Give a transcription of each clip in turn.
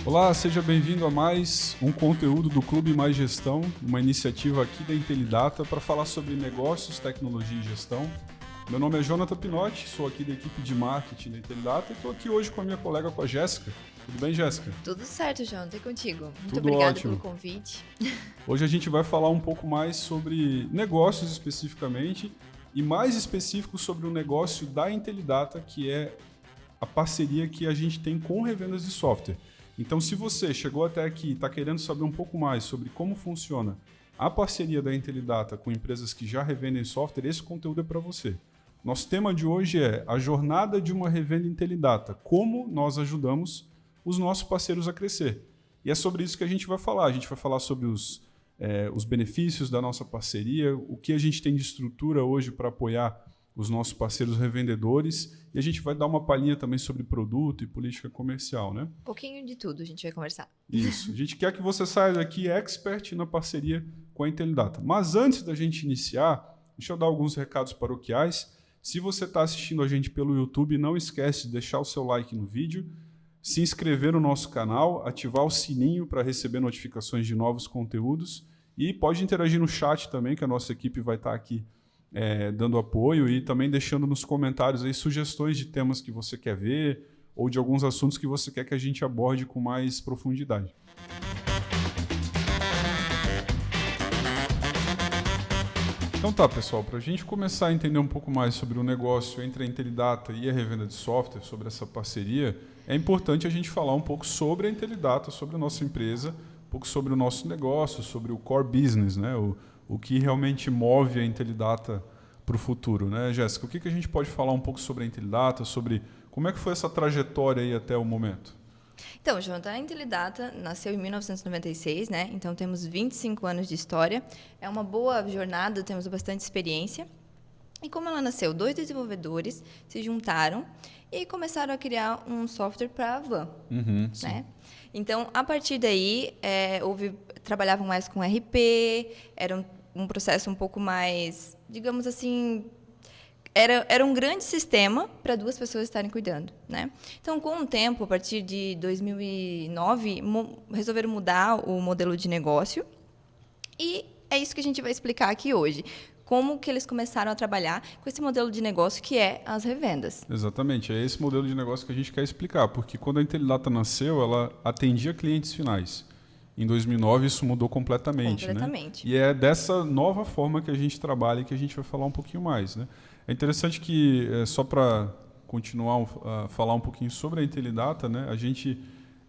Olá, seja bem-vindo a mais um conteúdo do Clube Mais Gestão, uma iniciativa aqui da Intelidata para falar sobre negócios, tecnologia e gestão. Meu nome é Jonathan Pinotti, sou aqui da equipe de marketing da Intelidata e estou aqui hoje com a minha colega, com a Jéssica. Tudo bem, Jéssica? Tudo certo, Jonathan, e contigo? Muito Tudo obrigada ótimo. pelo convite. Hoje a gente vai falar um pouco mais sobre negócios especificamente e mais específico sobre o negócio da Intelidata, que é a parceria que a gente tem com revendas de software. Então, se você chegou até aqui e está querendo saber um pouco mais sobre como funciona a parceria da Intelidata com empresas que já revendem software, esse conteúdo é para você. Nosso tema de hoje é a jornada de uma revenda Intelidata, como nós ajudamos os nossos parceiros a crescer. E é sobre isso que a gente vai falar. A gente vai falar sobre os benefícios da nossa parceria, o que a gente tem de estrutura hoje para apoiar os nossos parceiros revendedores, e a gente vai dar uma palhinha também sobre produto e política comercial, né? Um pouquinho de tudo a gente vai conversar. Isso. A gente quer que você saia daqui expert na parceria com a Intelidata. Mas antes da gente iniciar, deixa eu dar alguns recados paroquiais. Se você está assistindo a gente pelo YouTube, não esquece de deixar o seu like no vídeo, se inscrever no nosso canal, ativar o sininho para receber notificações de novos conteúdos e pode interagir no chat também, que a nossa equipe vai estar aqui dando apoio e também deixando nos comentários aí sugestões de temas que você quer ver ou de alguns assuntos que você quer que a gente aborde com mais profundidade. Então tá, pessoal, para a gente começar a entender um pouco mais sobre o negócio entre a Intelidata e a revenda de software, sobre essa parceria, é importante a gente falar um pouco sobre a Intelidata, sobre a nossa empresa, um pouco sobre o nosso negócio, sobre o core business, né? O que realmente move a Intelidata para o futuro, né, Jéssica? O que a gente pode falar um pouco sobre a Intelidata, sobre como é que foi essa trajetória aí até o momento? Então, Jonathan, a Intelidata nasceu em 1996, né? Então temos 25 anos de história. É uma boa jornada, temos bastante experiência. E como ela nasceu, 2 desenvolvedores se juntaram e começaram a criar um software para a van, né? Então, a partir daí, trabalhavam mais com RP, era um processo um pouco mais, digamos assim, era um grande sistema para 2 pessoas estarem cuidando, né? Então, com o tempo, a partir de 2009, resolveram mudar o modelo de negócio e é isso que a gente vai explicar aqui hoje. Como que eles começaram a trabalhar com esse modelo de negócio que é as revendas. Exatamente, é esse modelo de negócio que a gente quer explicar, porque quando a Intelidata nasceu, ela atendia clientes finais. Em 2009 isso mudou completamente. Né? E é dessa nova forma que a gente trabalha e que a gente vai falar um pouquinho mais. Né? É interessante que, só para continuar a falar um pouquinho sobre a Intelidata, né,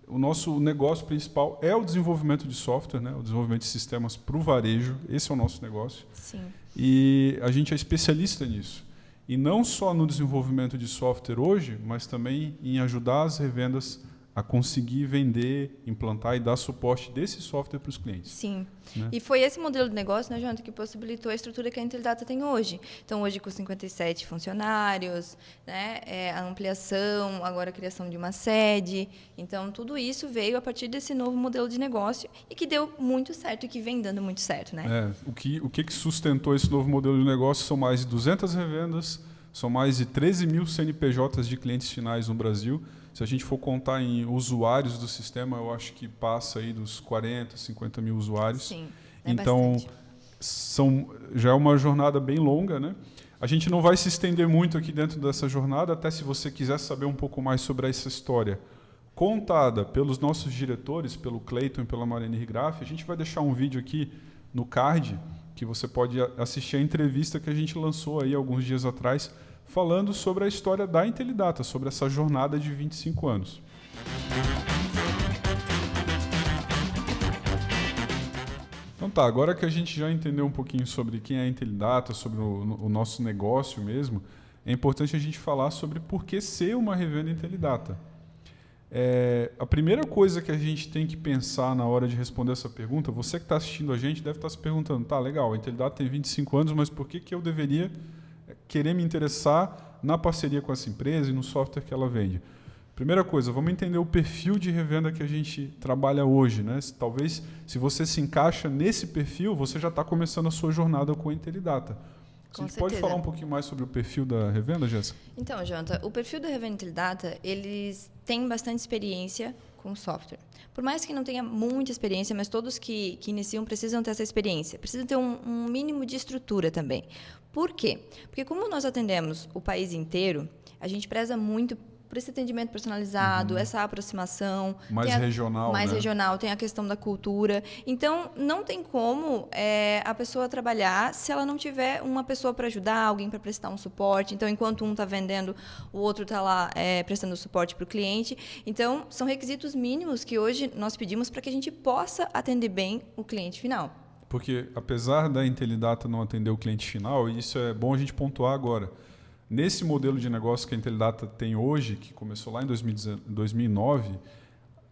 o nosso negócio principal é o desenvolvimento de software, né, o desenvolvimento de sistemas para o varejo, esse é o nosso negócio. Sim. E a gente é especialista nisso. E não só no desenvolvimento de software hoje, mas também em ajudar as revendas a conseguir vender, implantar e dar suporte desse software para os clientes. Sim. Né? E foi esse modelo de negócio, né, Jonathan, que possibilitou a estrutura que a Intelidata tem hoje. Então, hoje com 57 funcionários, né, a ampliação, agora a criação de uma sede. Então, tudo isso veio a partir desse novo modelo de negócio e que deu muito certo e que vem dando muito certo. Né? O que sustentou esse novo modelo de negócio são mais de 200 revendas, são mais de 13 mil CNPJs de clientes finais no Brasil. Se a gente for contar em usuários do sistema, eu acho que passa aí dos 40, 50 mil usuários. Sim, então, já é uma jornada bem longa, né? A gente não vai se estender muito aqui dentro dessa jornada, até se você quiser saber um pouco mais sobre essa história contada pelos nossos diretores, pelo Cleiton e pela Marlene Rigraff, a gente vai deixar um vídeo aqui no card, que você pode assistir a entrevista que a gente lançou aí alguns dias atrás, falando sobre a história da Intelidata, sobre essa jornada de 25 anos. Então tá, agora que a gente já entendeu um pouquinho sobre quem é a Intelidata, sobre o nosso negócio mesmo, é importante a gente falar sobre por que ser uma revenda Intelidata. A primeira coisa que a gente tem que pensar na hora de responder essa pergunta, você que está assistindo a gente deve estar se perguntando, tá, legal, a Intelidata tem 25 anos, mas por que eu deveria querer me interessar na parceria com essa empresa e no software que ela vende? Primeira coisa, vamos entender o perfil de revenda que a gente trabalha hoje, né? Talvez, se você se encaixa nesse perfil, você já está começando a sua jornada com a Intelidata. Você pode falar um pouquinho mais sobre o perfil da revenda, Jéssica? Então, Jonathan, o perfil da revenda Intelidata, eles têm bastante experiência com software. Por mais que não tenha muita experiência, mas todos que iniciam precisam ter essa experiência. Precisam ter um mínimo de estrutura também. Por quê? Porque como nós atendemos o país inteiro, a gente preza muito por esse atendimento personalizado, essa aproximação. Mais regional, mais né? regional, tem a questão da cultura. Então, não tem como a pessoa trabalhar se ela não tiver uma pessoa para ajudar, alguém para prestar um suporte. Então, enquanto um está vendendo, o outro está lá prestando suporte para o cliente. Então, são requisitos mínimos que hoje nós pedimos para que a gente possa atender bem o cliente final. Porque, apesar da Intelidata não atender o cliente final, e isso é bom a gente pontuar agora, nesse modelo de negócio que a Intelidata tem hoje, que começou lá em 2009,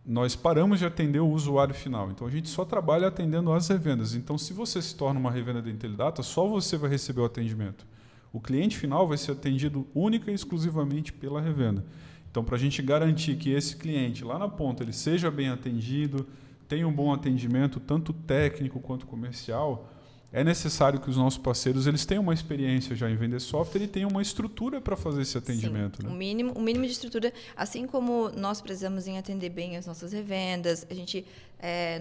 nós paramos de atender o usuário final. Então, a gente só trabalha atendendo as revendas. Então, se você se torna uma revenda da Intelidata, só você vai receber o atendimento. O cliente final vai ser atendido única e exclusivamente pela revenda. Então, para a gente garantir que esse cliente, lá na ponta, ele seja bem atendido, tenha um bom atendimento, tanto técnico quanto comercial, é necessário que os nossos parceiros eles tenham uma experiência já em vender software e tenham uma estrutura para fazer esse atendimento. Sim, né? o mínimo de estrutura, assim como nós precisamos em atender bem as nossas revendas, a gente,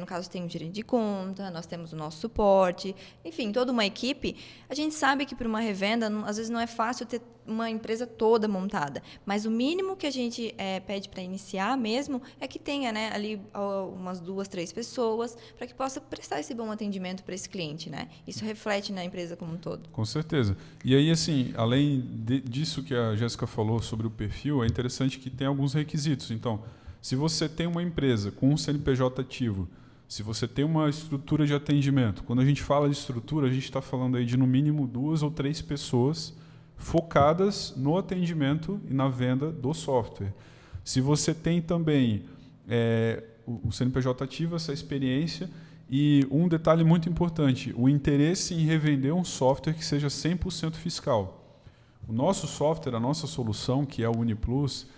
no caso, tem um gerente de conta, nós temos o nosso suporte, enfim, toda uma equipe. A gente sabe que para uma revenda, às vezes não é fácil ter uma empresa toda montada, mas o mínimo que a gente pede para iniciar mesmo é que tenha, né, ali umas 2, 3 pessoas para que possa prestar esse bom atendimento para esse cliente, né? Isso reflete na empresa como um todo. Com certeza. E aí, assim, além disso que a Jéssica falou sobre o perfil, é interessante que tem alguns requisitos. Então, se você tem uma empresa com um CNPJ ativo, se você tem uma estrutura de atendimento, quando a gente fala de estrutura, a gente está falando aí de no mínimo 2 ou 3 pessoas focadas no atendimento e na venda do software. Se você tem também o CNPJ ativo, essa experiência, e um detalhe muito importante, o interesse em revender um software que seja 100% fiscal. O nosso software, a nossa solução, que é o UniPlus,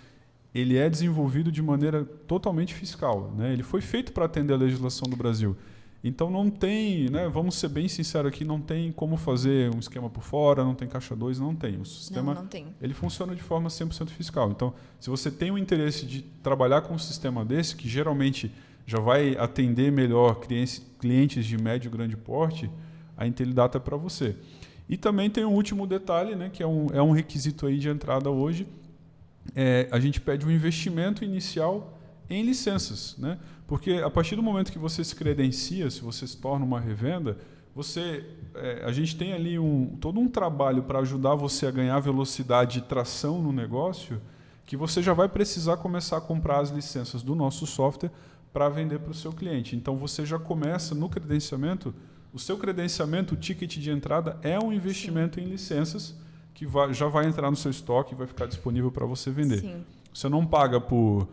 ele é desenvolvido de maneira totalmente fiscal, né? Ele foi feito para atender a legislação do Brasil. Então não tem, né, vamos ser bem sinceros aqui, não tem como fazer um esquema por fora, não tem caixa 2, não tem. O sistema não tem. Ele funciona de forma 100% fiscal. Então, se você tem o interesse de trabalhar com um sistema desse, que geralmente já vai atender melhor clientes de médio e grande porte, a Intelidata é para você. E também tem um último detalhe, né, que é um requisito aí de entrada hoje. A gente pede um investimento inicial em licenças, né? Porque a partir do momento que você se credencia, se você se torna uma revenda, a gente tem ali todo um trabalho para ajudar você a ganhar velocidade e tração no negócio, que você já vai precisar começar a comprar as licenças do nosso software para vender para o seu cliente. Então, você já começa no credenciamento, o seu credenciamento, o ticket de entrada é um investimento em licenças que já vai entrar no seu estoque e vai ficar disponível para você vender. Sim. Você não paga por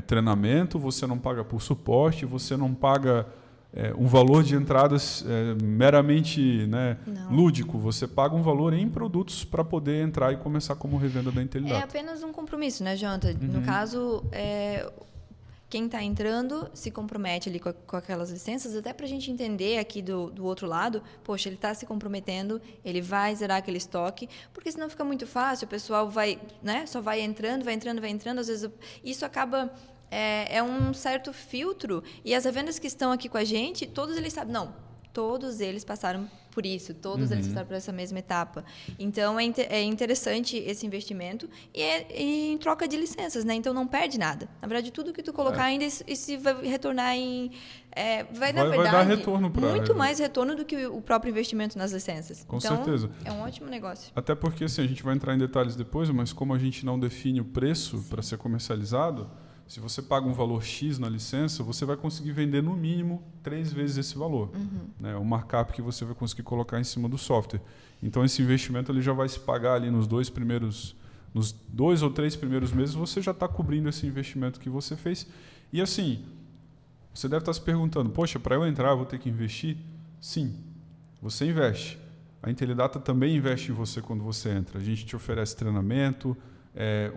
treinamento, você não paga por suporte, você não paga um valor de entradas meramente, né, lúdico. Você paga um valor em produtos para poder entrar e começar como revenda da Intelidata. É apenas um compromisso, né, Jonathan? No caso, quem está entrando se compromete ali com aquelas licenças, até para a gente entender aqui do outro lado, poxa, ele está se comprometendo, ele vai zerar aquele estoque, porque senão fica muito fácil, o pessoal vai, né, só vai entrando, às vezes isso acaba... É um certo filtro, e as revendas que estão aqui com a gente, todos eles sabem, todos eles passaram por isso, todos eles passaram por essa mesma etapa. Então, é interessante esse investimento e em troca de licenças, né? Então, não perde nada. Na verdade, tudo que tu colocar ainda, isso vai retornar em... Vai dar retorno muito mais retorno do que o próprio investimento nas licenças. Com certeza. É um ótimo negócio. Até porque, assim, a gente vai entrar em detalhes depois, mas como a gente não define o preço para ser comercializado, se você paga um valor X na licença, você vai conseguir vender no mínimo 3 vezes esse valor. Né? O markup que você vai conseguir colocar em cima do software. Então, esse investimento ele já vai se pagar ali nos 2 ou 3 primeiros meses, você já está cobrindo esse investimento que você fez. E assim, você deve estar se perguntando, poxa, para eu entrar eu vou ter que investir? Sim, você investe. A Intelidata também investe em você quando você entra. A gente te oferece treinamento,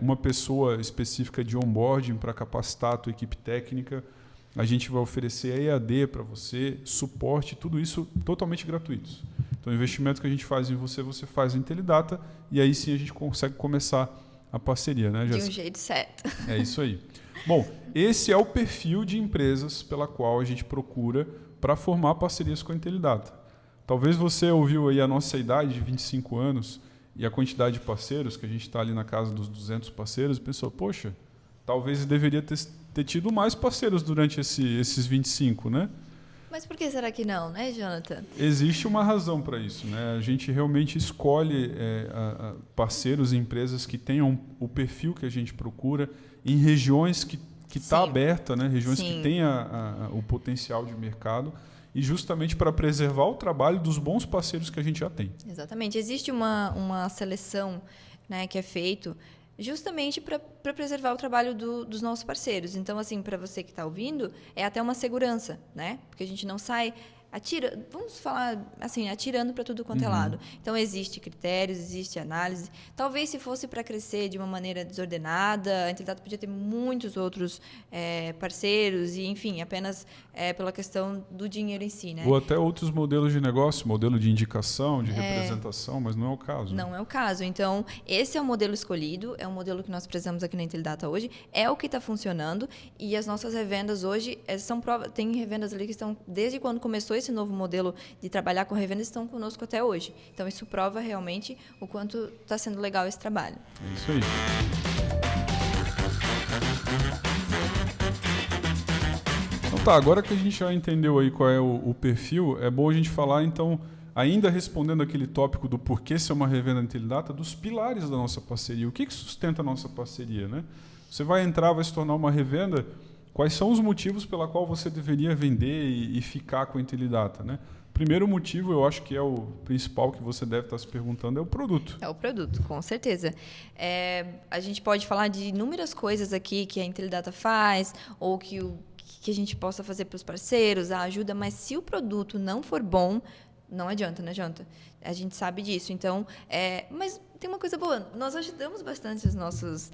uma pessoa específica de onboarding para capacitar a tua equipe técnica. A gente vai oferecer EAD para você, suporte, tudo isso totalmente gratuitos. Então, o investimento que a gente faz em você, você faz em Intelidata, e aí sim a gente consegue começar a parceria, né, Jéssica? De um jeito certo. É isso aí. Bom, esse é o perfil de empresas pela qual a gente procura para formar parcerias com a Intelidata. Talvez você ouviu aí a nossa idade de 25 anos e a quantidade de parceiros, que a gente está ali na casa dos 200 parceiros, e pensou, poxa, talvez deveria ter tido mais parceiros durante esses 25, né? Mas por que será que não, né, Jonathan? Existe uma razão para isso, né? A gente realmente escolhe parceiros e empresas que tenham o perfil que a gente procura em regiões que está aberta, né? Regiões Sim. que têm o potencial de mercado e justamente para preservar o trabalho dos bons parceiros que a gente já tem. Exatamente. Existe uma seleção, né, que é feito justamente para preservar o trabalho dos nossos parceiros. Então, assim, para você que está ouvindo, é até uma segurança, né? Porque a gente não sai vamos falar assim, atirando para tudo quanto é lado. Então, existe critérios, existe análise. Talvez se fosse para crescer de uma maneira desordenada, a Intelidata podia ter muitos outros parceiros e, enfim, apenas pela questão do dinheiro em si, né? Ou até outros modelos de negócio, modelo de indicação, de representação, mas não é o caso. Não é o caso. Então, esse é o modelo escolhido, é o modelo que nós precisamos aqui na Intelidata hoje, é o que está funcionando e as nossas revendas hoje são prova. Tem revendas ali que estão, desde quando começou esse novo modelo de trabalhar com revendas, estão conosco até hoje. Então, isso prova realmente o quanto está sendo legal esse trabalho. É isso aí. Então tá, agora que a gente já entendeu aí qual é o perfil, é bom a gente falar, então, ainda respondendo aquele tópico do porquê ser uma revenda Intelidata, dos pilares da nossa parceria. O que sustenta a nossa parceria, né? Você vai entrar, vai se tornar uma revenda. Quais são os motivos pela qual você deveria vender e ficar com a Intelidata, né? Primeiro motivo, eu acho que é o principal que você deve estar se perguntando, é o produto. É o produto, com certeza. A gente pode falar de inúmeras coisas aqui que a Intelidata faz, ou que a gente possa fazer para os parceiros, a ajuda, mas se o produto não for bom, não adianta, né, Jonathan? A gente sabe disso. Então, mas tem uma coisa boa. Nós ajudamos bastante as nossas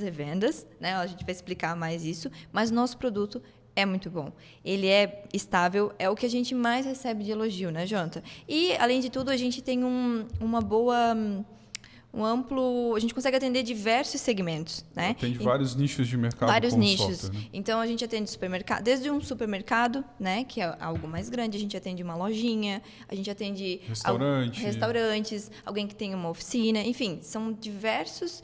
revendas, né? A gente vai explicar mais isso, mas o nosso produto é muito bom. Ele é estável, é o que a gente mais recebe de elogio, né, Jonathan? E, além de tudo, a gente tem uma boa... a gente consegue atender diversos segmentos, né? Atende vários nichos de mercado. Vários com nichos. Software, né? Então, a gente atende supermercado, desde um supermercado, né, que é algo mais grande, a gente atende uma lojinha, a gente atende restaurantes, alguém que tem uma oficina, enfim, são diversos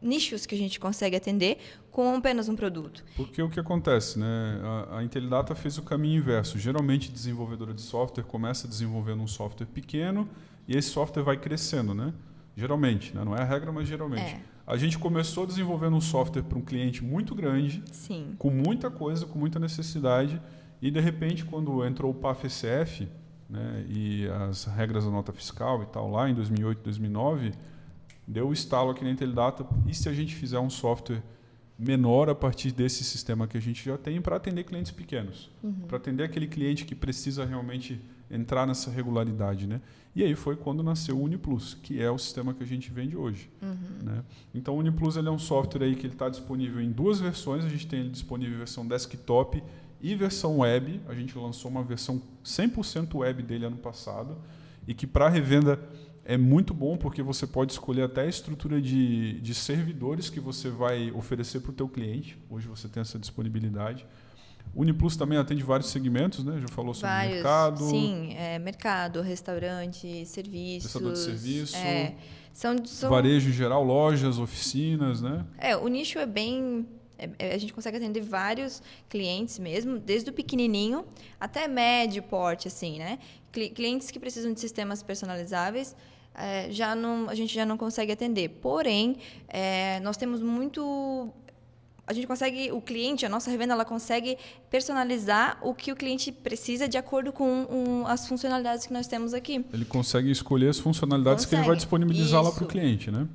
nichos que a gente consegue atender com apenas um produto. Porque o que acontece, né? A Intelidata fez o caminho inverso. Geralmente, desenvolvedora de software começa desenvolvendo um software pequeno e esse software vai crescendo, né? Geralmente, né? Não é a regra, mas geralmente. A gente começou desenvolvendo um software para um cliente muito grande, Sim. com muita coisa, com muita necessidade, e de repente, quando entrou o PAF-SF, né, e as regras da nota fiscal e tal, lá em 2008, 2009, deu o estalo aqui na Intelidata, e se a gente fizer um software menor a partir desse sistema que a gente já tem para atender clientes pequenos, para atender aquele cliente que precisa realmente entrar nessa regularidade, né? E aí foi quando nasceu o UniPlus, que é o sistema que a gente vende hoje, né? Então o UniPlus ele é um software aí que ele está disponível em duas versões. A gente tem ele disponível em versão desktop e versão web. A gente lançou uma versão 100% web dele ano passado e que para revenda é muito bom porque você pode escolher até a estrutura de servidores que você vai oferecer para o teu cliente. Hoje você tem essa disponibilidade. O UniPlus também atende vários segmentos, né? Já falou sobre mercado. Sim, mercado, restaurante, serviços. Prestador de serviço. São varejo em geral, lojas, oficinas, né? O nicho é bem... a gente consegue atender vários clientes mesmo, desde o pequenininho até médio porte, assim, né? Clientes que precisam de sistemas personalizáveis, a gente já não consegue atender. Porém, nós temos muito... A gente consegue, a nossa revenda, ela consegue personalizar o que o cliente precisa de acordo com as funcionalidades que nós temos aqui. Ele consegue escolher as funcionalidades que ele vai disponibilizar lá para o cliente, né?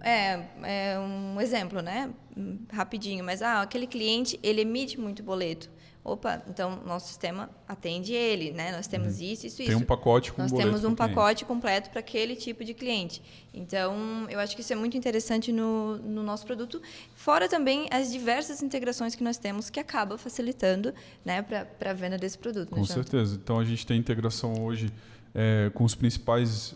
Um exemplo, né? Rapidinho, mas aquele cliente, ele emite muito boleto. opa, então nosso sistema atende ele, né? Nós temos isso. Tem um pacote com Nós boleto temos um pro cliente. pacote completo para aquele tipo de cliente. Então, eu acho que isso é muito interessante no nosso produto. Fora também as diversas integrações que nós temos que acaba facilitando, né, para a venda desse produto. Com certeza. Então, a gente tem integração hoje com os principais...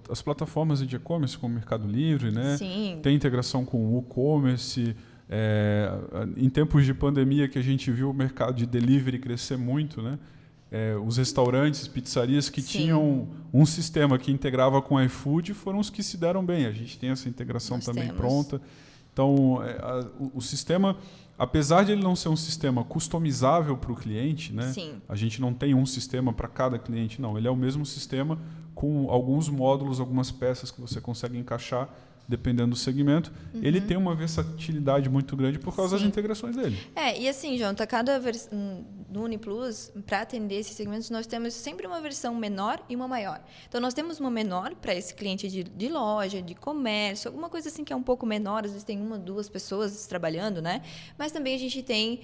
as plataformas de e-commerce, como o Mercado Livre, né? Sim. Tem integração com o e-commerce. Em tempos de pandemia que a gente viu o mercado de delivery crescer muito, né? Os restaurantes, pizzarias que Sim. tinham um sistema que integrava com o iFood foram os que se deram bem. A gente tem essa integração também pronta. Então, o sistema, apesar de ele não ser um sistema customizável para o cliente, né? Sim. A gente não tem um sistema para cada cliente, não. Ele é o mesmo sistema com alguns módulos, algumas peças que você consegue encaixar dependendo do segmento. Ele tem uma versatilidade muito grande por causa das integrações dele. E assim, Jonathan, cada versão no UniPlus, para atender esses segmentos, nós temos sempre uma versão menor e uma maior. Então, nós temos uma menor para esse cliente de loja, de comércio, alguma coisa assim que é um pouco menor, às vezes tem 1, 2 pessoas trabalhando, né? Mas também a gente tem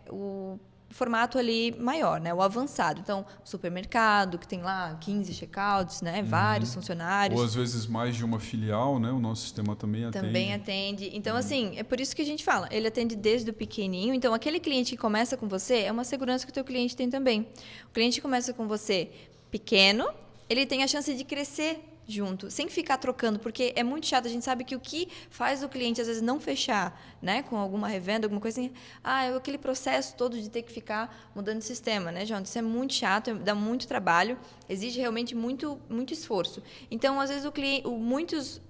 o formato ali maior, né? O avançado. Então, supermercado, que tem lá 15 checkouts, né? Vários funcionários. Ou às vezes mais de uma filial, né? O nosso sistema também atende. Também atende. Então, assim, é por isso que a gente fala, ele atende desde o pequenininho. Então, aquele cliente que começa com você é uma segurança que o teu cliente tem também. O cliente que começa com você pequeno, ele tem a chance de crescer junto, sem ficar trocando, porque é muito chato. A gente sabe que o que faz o cliente, às vezes, não fechar, né, com alguma revenda, alguma coisa assim, aquele processo todo de ter que ficar mudando de sistema, né, João? Isso é muito chato, dá muito trabalho, exige realmente muito, muito esforço. Então, às vezes, muitos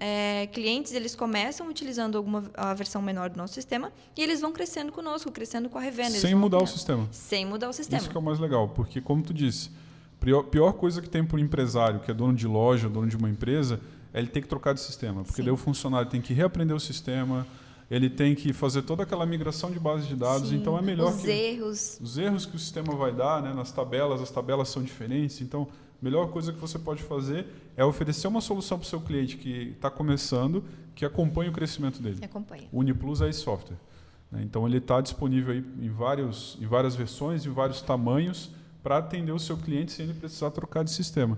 clientes, eles começam utilizando a versão menor do nosso sistema e eles vão crescendo conosco, crescendo com a revenda. Sem mudar o sistema. Sem mudar o sistema. Isso que é o mais legal, porque, como tu disse, pior coisa que tem para o empresário, que é dono de loja, dono de uma empresa, é ele ter que trocar de sistema. Porque daí o funcionário tem que reaprender o sistema, ele tem que fazer toda aquela migração de base de dados. Então é melhor os erros que o sistema vai dar, né, nas tabelas, as tabelas são diferentes. Então, a melhor coisa que você pode fazer é oferecer uma solução para o seu cliente que está começando, que acompanhe o crescimento dele. Acompanha. O UniPlus é esse software. Então, ele está disponível aí em várias versões, em vários tamanhos, para atender o seu cliente sem ele precisar trocar de sistema.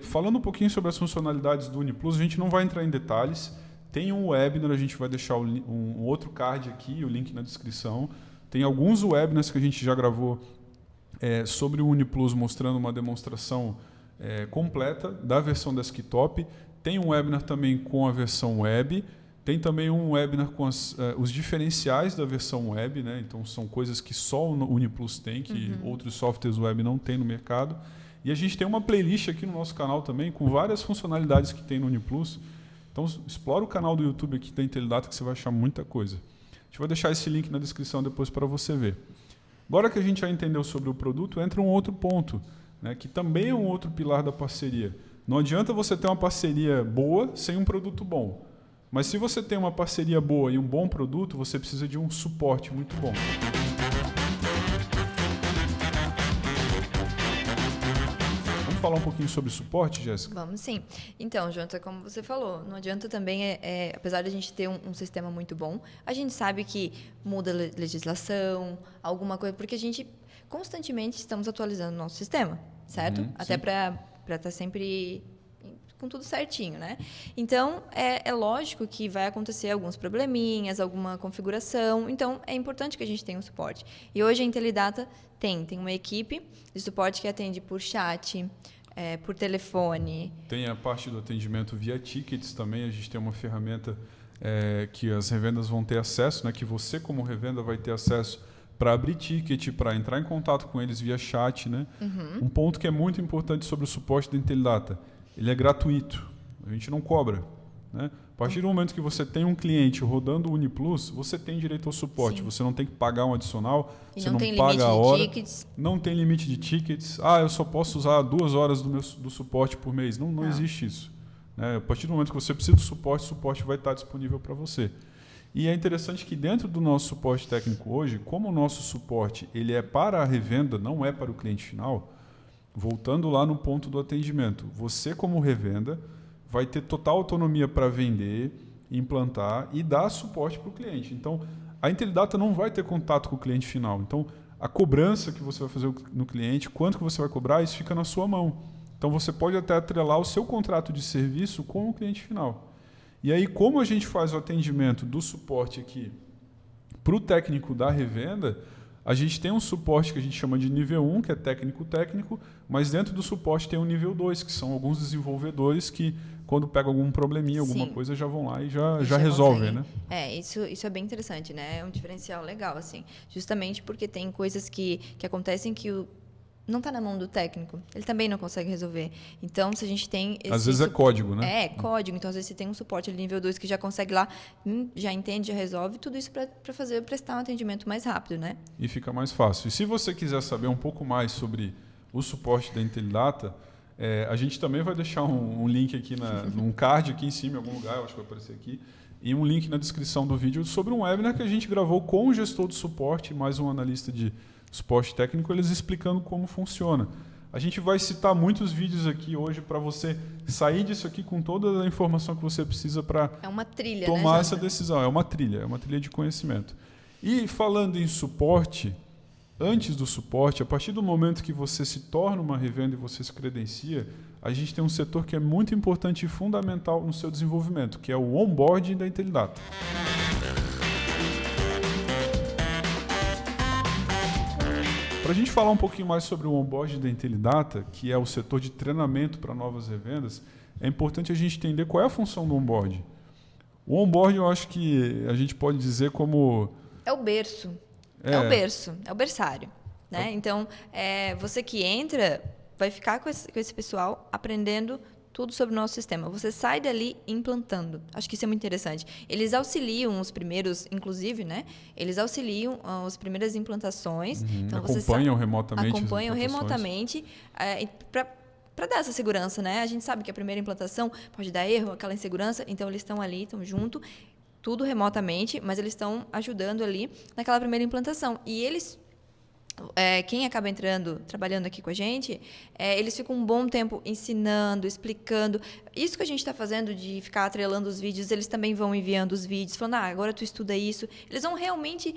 Falando um pouquinho sobre as funcionalidades do UniPlus, a gente não vai entrar em detalhes. Tem um webinar, a gente vai deixar um outro card aqui, o link na descrição. Tem alguns webinars que a gente já gravou sobre o UniPlus, mostrando uma demonstração completa da versão desktop. Tem um webinar também com a versão web. Tem também um webinar com os diferenciais da versão web, né? Então são coisas que só o UniPlus tem, que outros softwares web não tem no mercado. E a gente tem uma playlist aqui no nosso canal também com várias funcionalidades que tem no UniPlus. Então explora o canal do YouTube aqui da Intelidata que você vai achar muita coisa. A gente vai deixar esse link na descrição depois para você ver. Agora que a gente já entendeu sobre o produto, entra um outro ponto, né? Que também é um outro pilar da parceria. Não adianta você ter uma parceria boa sem um produto bom. Mas se você tem uma parceria boa e um bom produto, você precisa de um suporte muito bom. Vamos falar um pouquinho sobre suporte, Jéssica? Vamos sim. Então, Jonathan, como você falou, não adianta também, apesar de a gente ter um sistema muito bom, a gente sabe que muda legislação, alguma coisa, porque a gente constantemente estamos atualizando o nosso sistema, certo? Até para estar sempre com tudo certinho, né? Então, é lógico que vai acontecer alguns probleminhas, alguma configuração. Então, é importante que a gente tenha um suporte. E hoje a Intelidata tem uma equipe de suporte que atende por chat, por telefone. Tem a parte do atendimento via tickets também. A gente tem uma ferramenta que as revendas vão ter acesso, né? Que você, como revenda, vai ter acesso para abrir ticket, para entrar em contato com eles via chat, né? Um ponto que é muito importante sobre o suporte da Intelidata: ele é gratuito, a gente não cobra, né? A partir do momento que você tem um cliente rodando o UniPlus, você tem direito ao suporte. Sim. Você não tem que pagar um adicional, e você não tem paga a hora, tickets. Não tem limite de tickets. Eu só posso usar 2 horas do suporte por mês. Não existe isso, né? A partir do momento que você precisa do suporte, o suporte vai estar disponível para você. E é interessante que dentro do nosso suporte técnico hoje, como o nosso suporte ele é para a revenda, não é para o cliente final, voltando lá no ponto do atendimento, você como revenda vai ter total autonomia para vender, implantar e dar suporte para o cliente. Então, a Intelidata não vai ter contato com o cliente final. Então, a cobrança que você vai fazer no cliente, quanto que você vai cobrar, isso fica na sua mão. Então, você pode até atrelar o seu contrato de serviço com o cliente final. E aí, como a gente faz o atendimento do suporte aqui para o técnico da revenda, a gente tem um suporte que a gente chama de nível 1, que é técnico-técnico, mas dentro do suporte tem um nível 2, que são alguns desenvolvedores que, quando pegam algum probleminha, alguma coisa, já vão lá e já resolvem, né? Isso é bem interessante, né? É um diferencial legal, assim. Justamente porque tem coisas que acontecem que não está na mão do técnico. Ele também não consegue resolver. Então, se a gente tem... Às vezes é código, né? É, código. Então, às vezes você tem um suporte ali nível 2 que já consegue lá, já entende, já resolve. Tudo isso para prestar um atendimento mais rápido, né? E fica mais fácil. E se você quiser saber um pouco mais sobre o suporte da Intelidata, a gente também vai deixar um link aqui, num card aqui em cima, em algum lugar, eu acho que vai aparecer aqui, e um link na descrição do vídeo sobre um webinar que a gente gravou com o gestor de suporte, mais um analista de suporte técnico, eles explicando como funciona. A gente vai citar muitos vídeos aqui hoje para você sair disso aqui com toda a informação que você precisa para tomar essa decisão. É uma trilha de conhecimento. E falando em suporte, antes do suporte, a partir do momento que você se torna uma revenda e você se credencia, a gente tem um setor que é muito importante e fundamental no seu desenvolvimento, que é o onboarding da Intelidata. Para a gente falar um pouquinho mais sobre o onboarding da Intelidata, que é o setor de treinamento para novas revendas, é importante a gente entender qual é a função do onboarding. O onboarding, eu acho que a gente pode dizer como... É o berço. É o berço, é o berçário. Né? Então, você que entra vai ficar com esse pessoal aprendendo tudo sobre o nosso sistema. Você sai dali implantando. Acho que isso é muito interessante. Eles auxiliam os primeiros, inclusive, né? Eles auxiliam as primeiras implantações. Então, acompanham remotamente. Acompanham remotamente para dar essa segurança, né? A gente sabe que a primeira implantação pode dar erro, aquela insegurança. Então, eles estão ali, estão junto, tudo remotamente, mas eles estão ajudando ali naquela primeira implantação. E eles... quem acaba entrando, trabalhando aqui com a gente, eles ficam um bom tempo ensinando, explicando. Isso que a gente está fazendo de ficar atrelando os vídeos, eles também vão enviando os vídeos, falando, agora tu estuda isso. Eles vão realmente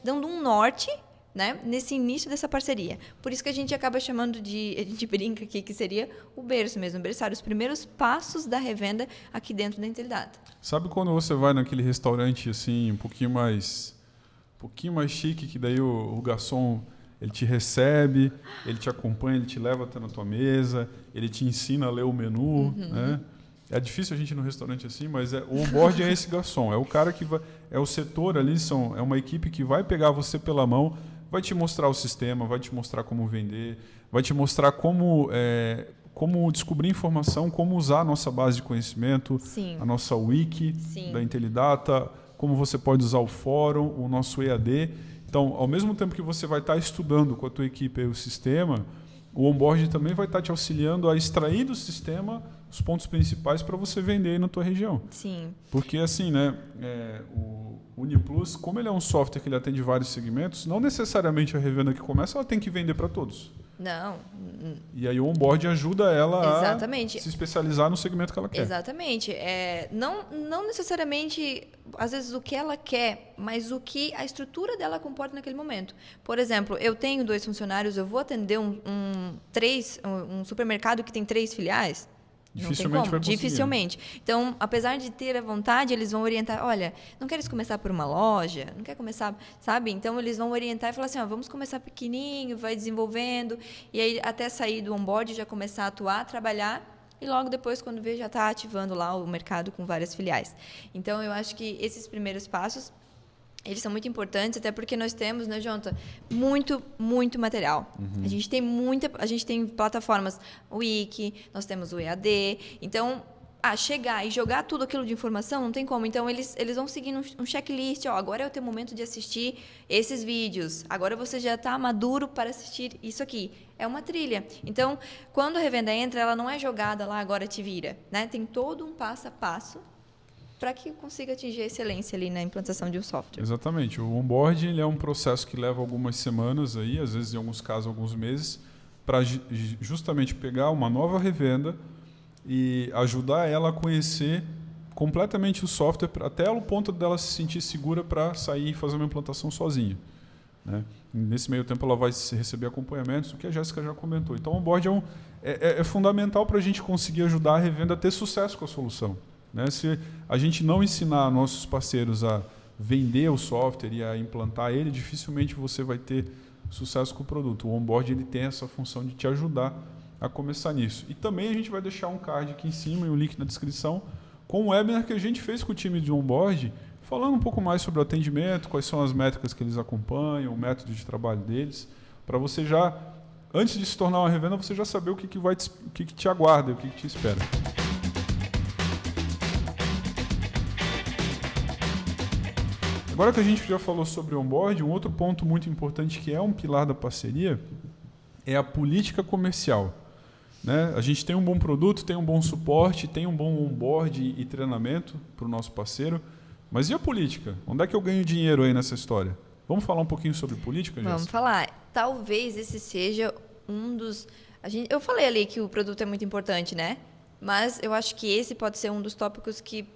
dando um norte, né, nesse início dessa parceria. Por isso que a gente acaba chamando a gente brinca aqui que seria o berço mesmo, o berçário, os primeiros passos da revenda aqui dentro da Intelidata. Sabe quando você vai naquele restaurante assim, um pouquinho mais chique, que daí o garçom ele te recebe, ele te acompanha, ele te leva até na tua mesa, ele te ensina a ler o menu, né? É difícil a gente ir no restaurante assim, mas o onboard é esse garçom, é o cara que vai, é o setor ali, é uma equipe que vai pegar você pela mão, vai te mostrar o sistema, vai te mostrar como vender, vai te mostrar como descobrir informação, como usar a nossa base de conhecimento, Sim. a nossa wiki Sim. da Intelidata, como você pode usar o fórum, o nosso EAD. Então, ao mesmo tempo que você vai estar estudando com a tua equipe o sistema, o onboarding também vai estar te auxiliando a extrair do sistema os pontos principais para você vender aí na tua região. Sim. Porque assim, né, o Uniplus, como ele é um software que ele atende vários segmentos, não necessariamente a revenda que começa ela tem que vender para todos. Não. E aí o onboarding ajuda ela Exatamente. a se especializar no segmento que ela quer. Exatamente. Não necessariamente, às vezes, o que ela quer, mas o que a estrutura dela comporta naquele momento. Por exemplo, eu tenho 2 funcionários, eu vou atender um supermercado que tem 3 filiais. Dificilmente vai conseguir. Dificilmente. Então, apesar de ter a vontade, eles vão orientar, olha, não queres começar por uma loja? Não quer começar, sabe? Então, eles vão orientar e falar assim, vamos começar pequenininho, vai desenvolvendo, e aí até sair do onboard, já começar a atuar, trabalhar, e logo depois, quando vê, já está ativando lá o mercado com várias filiais. Então, eu acho que esses primeiros passos, eles são muito importantes, até porque nós temos, né, Jonathan, muito material. A gente tem plataformas Wiki, nós temos o EAD. Então, chegar e jogar tudo aquilo de informação, não tem como. Então, eles vão seguindo um checklist. Agora é o teu momento de assistir esses vídeos. Agora você já está maduro para assistir isso aqui. É uma trilha. Então, quando a revenda entra, ela não é jogada lá, agora te vira. Né? Tem todo um passo a passo para que consiga atingir a excelência ali na implantação de um software. Exatamente. O onboarding ele é um processo que leva algumas semanas, aí, às vezes, em alguns casos, alguns meses, para justamente pegar uma nova revenda e ajudar ela a conhecer completamente o software até o ponto dela se sentir segura para sair e fazer uma implantação sozinha, né? Nesse meio tempo ela vai receber acompanhamentos, o que a Jéssica já comentou. Então o onboard é fundamental para a gente conseguir ajudar a revenda a ter sucesso com a solução, né? Se a gente não ensinar nossos parceiros a vender o software e a implantar ele, dificilmente você vai ter sucesso com o produto. O onboard ele tem essa função de te ajudar a começar nisso. E também a gente vai deixar um card aqui em cima e um link na descrição com um webinar que a gente fez com o time de onboard, falando um pouco mais sobre o atendimento, quais são as métricas que eles acompanham, o método de trabalho deles, para você já, antes de se tornar uma revenda, você já saber o que te aguarda, o que te espera. Agora que a gente já falou sobre onboard, um outro ponto muito importante que é um pilar da parceria é a política comercial, né? A gente tem um bom produto, tem um bom suporte, tem um bom onboard e treinamento para o nosso parceiro, mas e a política? Onde é que eu ganho dinheiro aí nessa história? Vamos falar um pouquinho sobre política, Jéssica? Vamos falar. Talvez esse seja um dos... Eu falei ali que o produto é muito importante, né? Mas eu acho que esse pode ser um dos tópicos que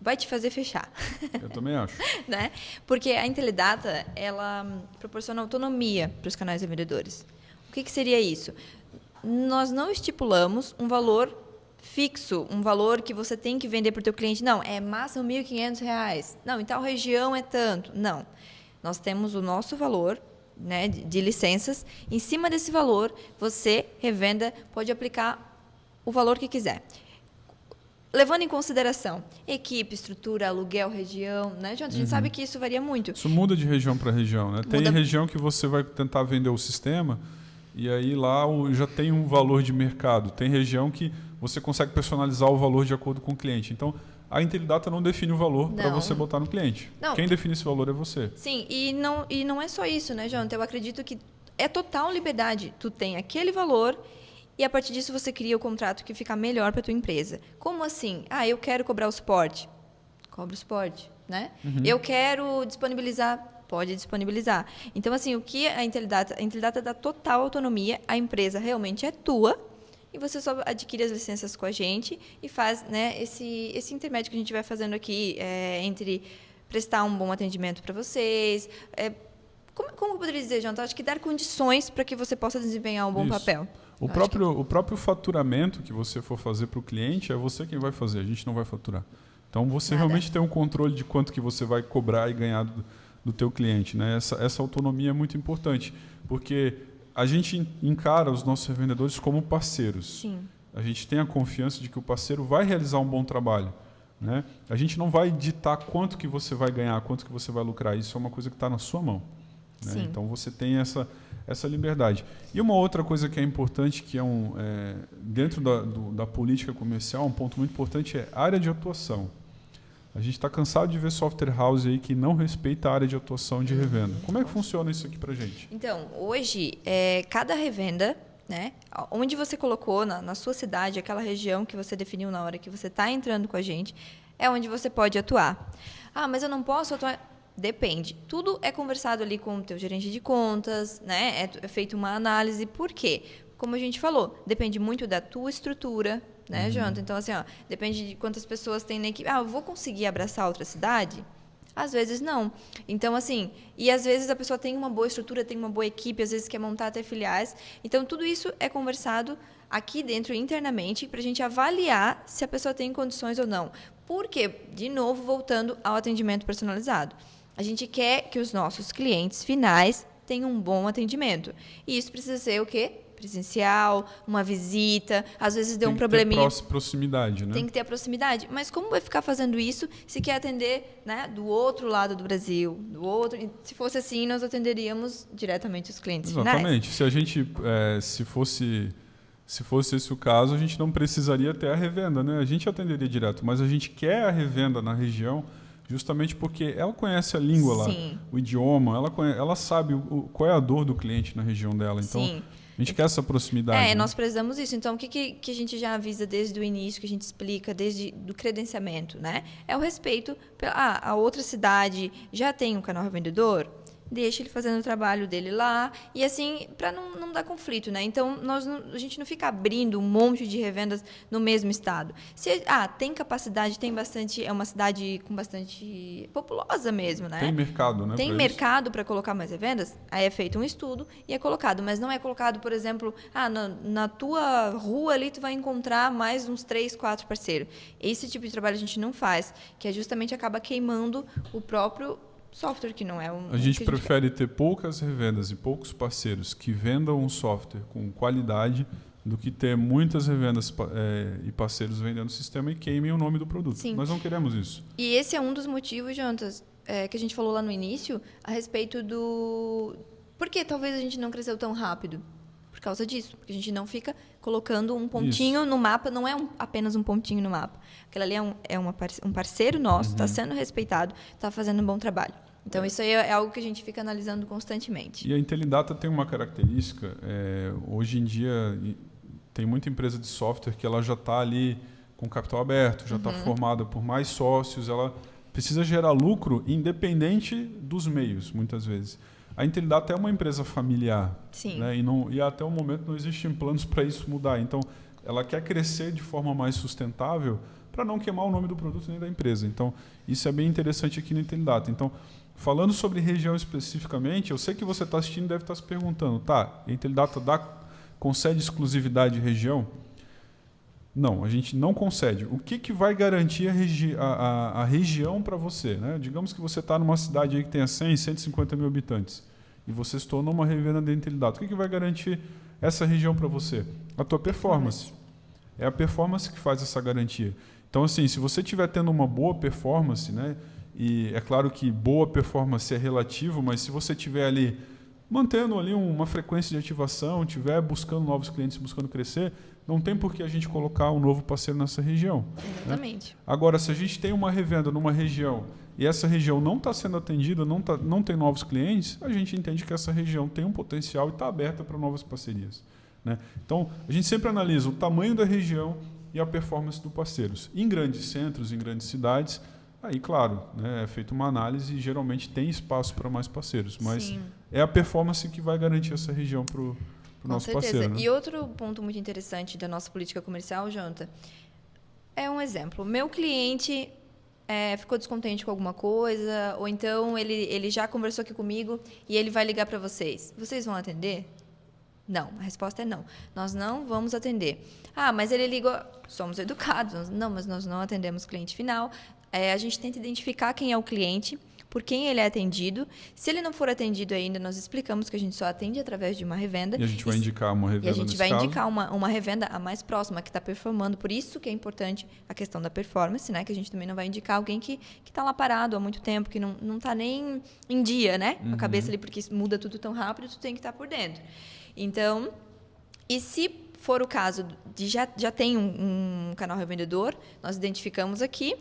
vai te fazer fechar. Eu também acho. Né? Porque a Intelidata, ela proporciona autonomia para os canais de vendedores. O que seria isso? Nós não estipulamos um valor fixo, um valor que você tem que vender para o teu cliente. Não, é máximo R$1.500. Não, em tal região é tanto. Não. Nós temos o nosso valor, né, de licenças. Em cima desse valor, você, revenda, pode aplicar o valor que quiser. Levando em consideração equipe, estrutura, aluguel, região, né, Jonathan? A gente sabe que isso varia muito. Isso muda de região para região, né? Tem região que você vai tentar vender o sistema e aí lá já tem um valor de mercado. Tem região que você consegue personalizar o valor de acordo com o cliente. Então, a Intelidata não define o valor para você botar no cliente. Não. Quem define esse valor é você. Sim, e não é só isso, né, Jonathan? Eu acredito que é total liberdade. Tu tem aquele valor e a partir disso você cria o contrato que fica melhor para a tua empresa. Como assim? Eu quero cobrar o suporte. Cobra o suporte, né? Eu quero disponibilizar. Pode disponibilizar. Então, assim, o que a Intelidata dá total autonomia, a empresa realmente é tua e você só adquire as licenças com a gente e faz, né, esse intermédio que a gente vai fazendo aqui entre prestar um bom atendimento para vocês. Como eu poderia dizer, Jonathan? Acho que dar condições para que você possa desempenhar um bom papel. O próprio faturamento que você for fazer para o cliente é você quem vai fazer, a gente não vai faturar. Então, você realmente tem um controle de quanto que você vai cobrar e ganhar do teu cliente, né? Essa autonomia é muito importante, porque a gente encara os nossos revendedores como parceiros. Sim. A gente tem a confiança de que o parceiro vai realizar um bom trabalho, né? A gente não vai ditar quanto que você vai ganhar, quanto que você vai lucrar. Isso é uma coisa que está na sua mão, né? Sim. Então, você tem essa liberdade. E uma outra coisa que é importante, que dentro da política comercial, um ponto muito importante é a área de atuação. A gente está cansado de ver software house aí que não respeita a área de atuação de revenda. Como é que funciona isso aqui para a gente? Então, hoje, cada revenda, né, onde você colocou na sua cidade, aquela região que você definiu na hora que você está entrando com a gente, é onde você pode atuar. Mas eu não posso atuar... Depende. Tudo é conversado ali com o teu gerente de contas, né? É feita uma análise. Por quê? Como a gente falou, depende muito da tua estrutura, né, Jonathan? Então, assim, depende de quantas pessoas tem na equipe. Eu vou conseguir abraçar outra cidade? Às vezes não. Então, assim, e às vezes a pessoa tem uma boa estrutura, tem uma boa equipe, às vezes quer montar até filiais. Então, tudo isso é conversado aqui dentro internamente para a gente avaliar se a pessoa tem condições ou não. Por quê? De novo, voltando ao atendimento personalizado. A gente quer que os nossos clientes finais tenham um bom atendimento. E isso precisa ser o quê? Presencial, uma visita, às vezes deu um probleminha. Tem que ter proximidade, né? Tem que ter a proximidade. Mas como vai ficar fazendo isso se quer atender, né, do outro lado do Brasil, do outro? Se fosse assim, nós atenderíamos diretamente os clientes finais. Exatamente. Se a gente, se fosse esse o caso, a gente não precisaria ter a revenda, né? A gente atenderia direto, mas a gente quer a revenda na região justamente porque ela conhece a língua Sim. lá, o idioma, ela sabe qual é a dor do cliente na região dela. Então, Sim. A gente quer essa proximidade. Né? Nós precisamos disso. Então, o que a gente já avisa desde o início, que a gente explica desde do credenciamento, né? É o respeito. A outra cidade já tem um canal revendedor? deixa ele fazendo o trabalho dele lá, e assim, para não dar conflito, né? Então, a gente não fica abrindo um monte de revendas no mesmo estado. Se tem capacidade, tem bastante, é uma cidade com bastante populosa mesmo, né? Tem mercado, né? Tem mercado para colocar mais revendas, aí é feito um estudo e é colocado, mas não é colocado, por exemplo, na tua rua ali tu vai encontrar mais uns 3, 4 parceiros. Esse tipo de trabalho a gente não faz, que é justamente acaba queimando o próprio software, que não é um... A gente prefere ter poucas revendas e poucos parceiros que vendam um software com qualidade do que ter muitas revendas e parceiros vendendo o sistema e queimem o nome do produto. Sim. Nós não queremos isso. E esse é um dos motivos, Jonas, que a gente falou lá no início, a respeito do... Por que talvez a gente não cresceu tão rápido? Por causa disso. Porque a gente não fica colocando um pontinho no mapa, não é apenas um pontinho no mapa. Aquilo ali é um parceiro nosso, está sendo respeitado, está fazendo um bom trabalho. Então, isso aí é algo que a gente fica analisando constantemente. E a Intelidata tem uma característica, hoje em dia tem muita empresa de software que ela já está ali com capital aberto, já está formada por mais sócios, ela precisa gerar lucro independente dos meios, muitas vezes. A Intelidata é uma empresa familiar. Sim. Né? E até o momento não existem planos para isso mudar. Então, ela quer crescer de forma mais sustentável para não queimar o nome do produto nem da empresa. Então, isso é bem interessante aqui na Intelidata. Então, falando sobre região especificamente, eu sei que você está assistindo e deve estar se perguntando, a Intelidata concede exclusividade de região? Não, a gente não concede. O que vai garantir a região para você? Né? Digamos que você está numa cidade aí que tenha 100, 150 mil habitantes e você se tornou uma revenda da Intelidata. O que vai garantir essa região para você? A tua performance. É a performance que faz essa garantia. Então, assim, se você estiver tendo uma boa performance, né, e é claro que boa performance é relativo, mas se você estiver ali mantendo ali uma frequência de ativação, estiver buscando novos clientes, buscando crescer, não tem por que a gente colocar um novo parceiro nessa região. Exatamente. Né? Agora, se a gente tem uma revenda numa região e essa região não está sendo atendida, não tem novos clientes, a gente entende que essa região tem um potencial e está aberta para novas parcerias. Né? Então, a gente sempre analisa o tamanho da região e a performance dos parceiros. Em grandes centros, em grandes cidades, aí, claro, né, é feita uma análise e geralmente tem espaço para mais parceiros, mas Sim. é a performance que vai garantir essa região para o nosso parceiro. Né? E outro ponto muito interessante da nossa política comercial, Jonathan, é um exemplo. Meu cliente ficou descontente com alguma coisa, ou então ele já conversou aqui comigo e ele vai ligar para vocês. Vocês vão atender? Não, a resposta é não. Nós não vamos atender. Mas ele ligou. Somos educados. Não, mas nós não atendemos cliente final. A gente tenta identificar quem é o cliente, por quem ele é atendido. Se ele não for atendido ainda, nós explicamos que a gente só atende através de uma revenda. E a gente vai indicar uma revenda. E a gente vai indicar uma revenda a mais próxima, que está performando. Por isso que é importante a questão da performance, né? Que a gente também não vai indicar alguém que está lá parado há muito tempo, que não está nem em dia, né? A cabeça ali, porque muda tudo tão rápido, tu tem que estar por dentro. Então, e se for o caso de já tem um canal revendedor, nós identificamos aqui,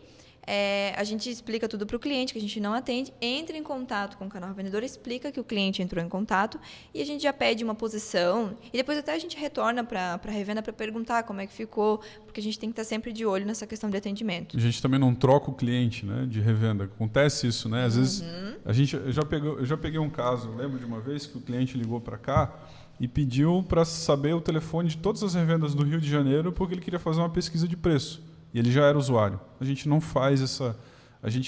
a gente explica tudo para o cliente, que a gente não atende, entra em contato com o canal revendedor, explica que o cliente entrou em contato e a gente já pede uma posição e depois até a gente retorna para a revenda para perguntar como é que ficou, porque a gente tem que estar sempre de olho nessa questão de atendimento. A gente também não troca o cliente, né, de revenda. Acontece isso, né? Às vezes eu já peguei um caso, lembro de uma vez que o cliente ligou para cá e pediu para saber o telefone de todas as revendas do Rio de Janeiro porque ele queria fazer uma pesquisa de preço. E ele já era usuário. A gente não faz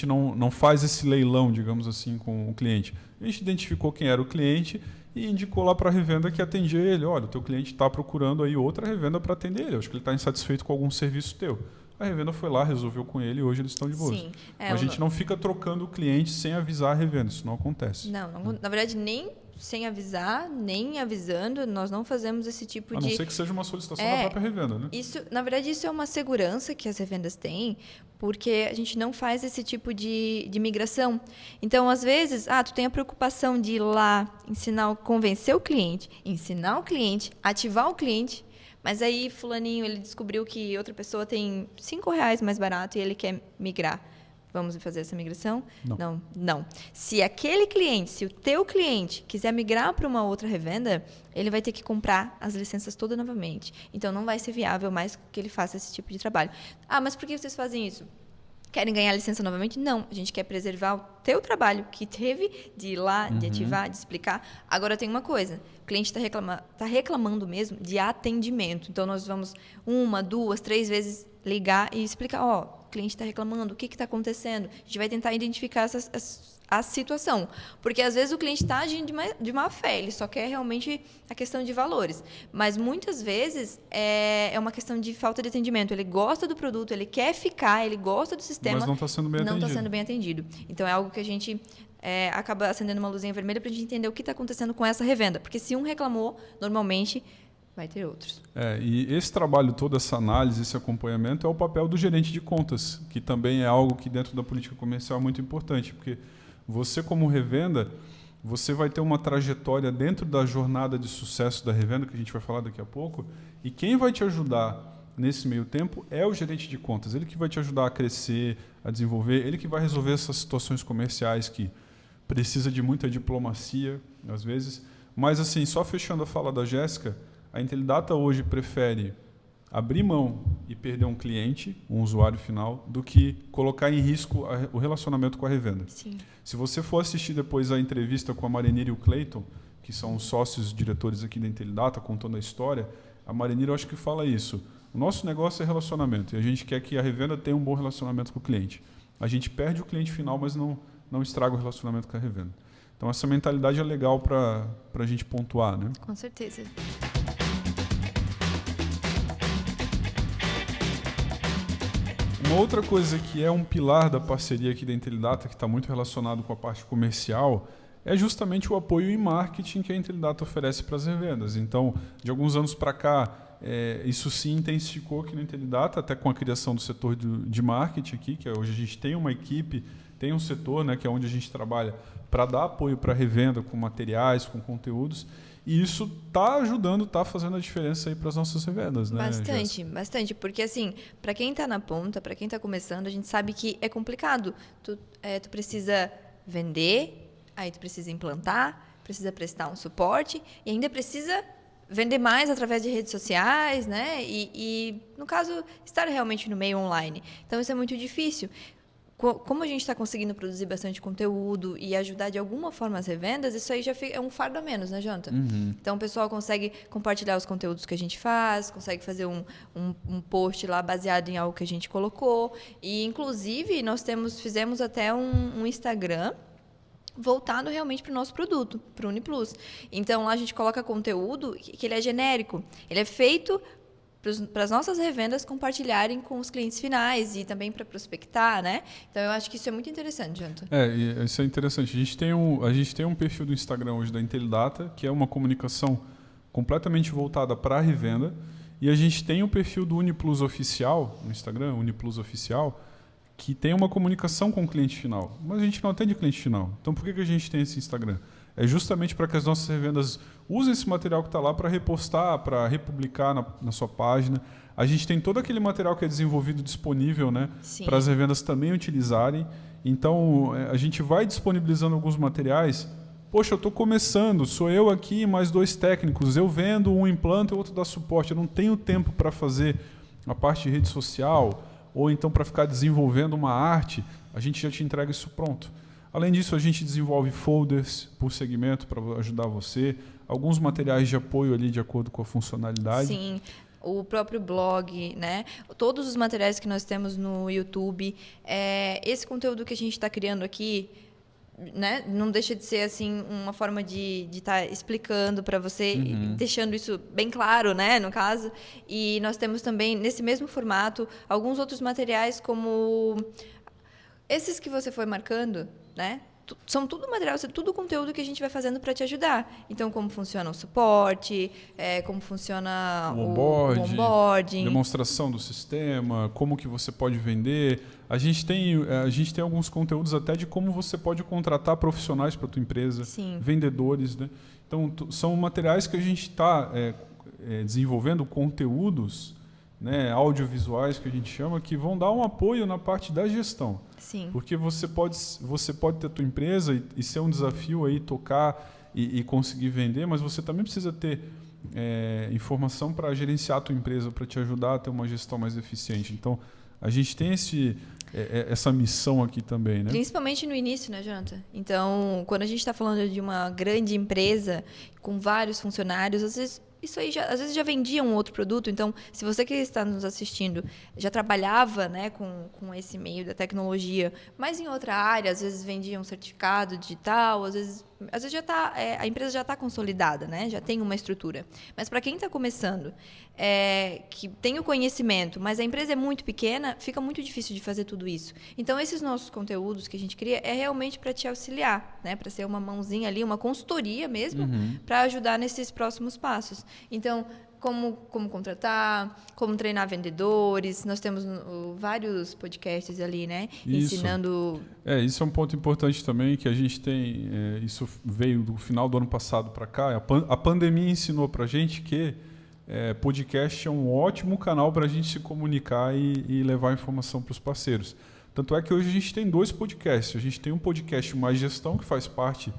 não faz esse leilão, digamos assim, com o cliente. A gente identificou quem era o cliente e indicou lá para a revenda que atendia ele. Olha, o teu cliente está procurando aí outra revenda para atender ele. Eu acho que ele está insatisfeito com algum serviço teu. A revenda foi lá, resolveu com ele e hoje eles estão de boa. A gente não fica trocando o cliente sem avisar a revenda. Isso não acontece. Não, na verdade, nem sem avisar, nem avisando, nós não fazemos esse tipo de... A não ser que seja uma solicitação da própria revenda, né? Na verdade, isso é uma segurança que as revendas têm, porque a gente não faz esse tipo de migração. Então, às vezes, tu tem a preocupação de ir lá, convencer o cliente, ensinar o cliente, ativar o cliente, mas aí fulaninho, ele descobriu que outra pessoa tem R$5 mais barato e ele quer migrar. Vamos fazer essa migração? Não. Se o teu cliente quiser migrar para uma outra revenda, ele vai ter que comprar as licenças todas novamente. Então, não vai ser viável mais que ele faça esse tipo de trabalho. Mas por que vocês fazem isso? Querem ganhar licença novamente? Não. A gente quer preservar o teu trabalho que teve de ir lá, de ativar, de explicar. Agora tem uma coisa. O cliente está reclamando mesmo de atendimento. Então, nós vamos 1, 2, 3 vezes ligar e explicar. O cliente está reclamando, o que está acontecendo? A gente vai tentar identificar a situação. Porque, às vezes, o cliente está agindo de má fé. Ele só quer realmente a questão de valores. Mas, muitas vezes, é uma questão de falta de atendimento. Ele gosta do produto, ele quer ficar, ele gosta do sistema. Mas não está sendo bem atendido. Não está sendo bem atendido. Então, é algo que a gente acaba acendendo uma luzinha vermelha para a gente entender o que está acontecendo com essa revenda. Porque se um reclamou, normalmente vai ter outros. E esse trabalho todo, essa análise, esse acompanhamento, é o papel do gerente de contas, que também é algo que dentro da política comercial é muito importante, porque você, como revenda, você vai ter uma trajetória dentro da jornada de sucesso da revenda, que a gente vai falar daqui a pouco, e quem vai te ajudar nesse meio tempo é o gerente de contas. Ele que vai te ajudar a crescer, a desenvolver, ele que vai resolver essas situações comerciais que precisa de muita diplomacia, às vezes. Mas, assim, só fechando a fala da Jéssica, a Intelidata hoje prefere abrir mão e perder um cliente, um usuário final, do que colocar em risco o relacionamento com a revenda. Sim. Se você for assistir depois a entrevista com a Marenira e o Clayton, que são os sócios diretores aqui da Intelidata, contando a história, a Marenira eu acho que fala isso. O nosso negócio é relacionamento e a gente quer que a revenda tenha um bom relacionamento com o cliente. A gente perde o cliente final, mas não estraga o relacionamento com a revenda. Então essa mentalidade é legal para a gente pontuar, né? Com certeza. Uma outra coisa que é um pilar da parceria aqui da Intelidata, que está muito relacionado com a parte comercial, é justamente o apoio em marketing que a Intelidata oferece para as revendas. Então, de alguns anos para cá, isso se intensificou aqui na Intelidata, até com a criação do setor de marketing aqui, que hoje a gente tem uma equipe, tem um setor, né, que é onde a gente trabalha para dar apoio para a revenda com materiais, com conteúdos. E isso está ajudando, está fazendo a diferença aí para as nossas revendas, né? Bastante, porque assim, para quem está na ponta, para quem está começando, a gente sabe que é complicado. Tu precisa vender, aí tu precisa implantar, precisa prestar um suporte e ainda precisa vender mais através de redes sociais, né? E no caso, estar realmente no meio online. Então, isso é muito difícil. Como a gente está conseguindo produzir bastante conteúdo e ajudar de alguma forma as revendas, isso aí já é um fardo a menos, né, Jonathan? Então, o pessoal consegue compartilhar os conteúdos que a gente faz, consegue fazer um post lá baseado em algo que a gente colocou. E, inclusive, nós fizemos até um Instagram voltado realmente para o nosso produto, para o UniPlus. Então, lá a gente coloca conteúdo que ele é genérico. Ele é feito para as nossas revendas compartilharem com os clientes finais e também para prospectar, né? Então, eu acho que isso é muito interessante, Jonathan. Isso é interessante. A gente tem um perfil do Instagram hoje da Intelidata, que é uma comunicação completamente voltada para a revenda, e a gente tem o perfil do UniPlus Oficial, no Instagram, UniPlus Oficial, que tem uma comunicação com o cliente final. Mas a gente não atende cliente final. Então, por que a gente tem esse Instagram? É justamente para que as nossas revendas usem esse material que está lá para repostar, para republicar na sua página. A gente tem todo aquele material que é desenvolvido disponível, né, para as revendas também utilizarem. Então, a gente vai disponibilizando alguns materiais. Poxa, eu estou começando, sou eu aqui mais 2 técnicos. Eu vendo, um implanta e o outro dá suporte. Eu não tenho tempo para fazer a parte de rede social ou então para ficar desenvolvendo uma arte. A gente já te entrega isso pronto. Além disso, a gente desenvolve folders por segmento para ajudar você, alguns materiais de apoio ali de acordo com a funcionalidade. Sim, o próprio blog, né? Todos os materiais que nós temos no YouTube. Esse conteúdo que a gente está criando aqui, né? Não deixa de ser assim uma forma de estar explicando para você, deixando isso bem claro, né? No caso. E nós temos também, nesse mesmo formato, alguns outros materiais como esses que você foi marcando, né? São tudo material, tudo conteúdo que a gente vai fazendo para te ajudar. Então, como funciona o suporte, como funciona o onboarding, demonstração do sistema, como que você pode vender. A gente tem alguns conteúdos até de como você pode contratar profissionais para a tua empresa, vendedores, né? Então, são materiais que a gente está desenvolvendo conteúdos, né, audiovisuais que a gente chama, que vão dar um apoio na parte da gestão. Sim. Porque você pode ter a tua empresa e ser um desafio aí tocar e conseguir vender, mas você também precisa ter informação para gerenciar a tua empresa, para te ajudar a ter uma gestão mais eficiente. Então, a gente tem essa missão aqui também, né? Principalmente no início, né, Jonathan? Então, quando a gente está falando de uma grande empresa com vários funcionários, às vezes isso aí às vezes já vendia um outro produto. Então, se você que está nos assistindo já trabalhava, né, com esse meio da tecnologia, mas em outra área, às vezes vendia um certificado digital, às vezes já tá, a empresa já está consolidada, né, já tem uma estrutura. Mas para quem está começando, que tem o conhecimento, mas a empresa é muito pequena, fica muito difícil de fazer tudo isso. Então, esses nossos conteúdos que a gente cria é realmente para te auxiliar, né, para ser uma mãozinha ali, uma consultoria mesmo, para ajudar nesses próximos passos. Então, como contratar, como treinar vendedores. Nós temos vários podcasts ali, né? Isso. Ensinando... Isso é um ponto importante também, que a gente tem... isso veio do final do ano passado para cá. A pandemia ensinou para a gente que podcast é um ótimo canal para a gente se comunicar e levar informação para os parceiros. Tanto é que hoje a gente tem 2 podcasts. A gente tem um podcast Mais Gestão, que faz parte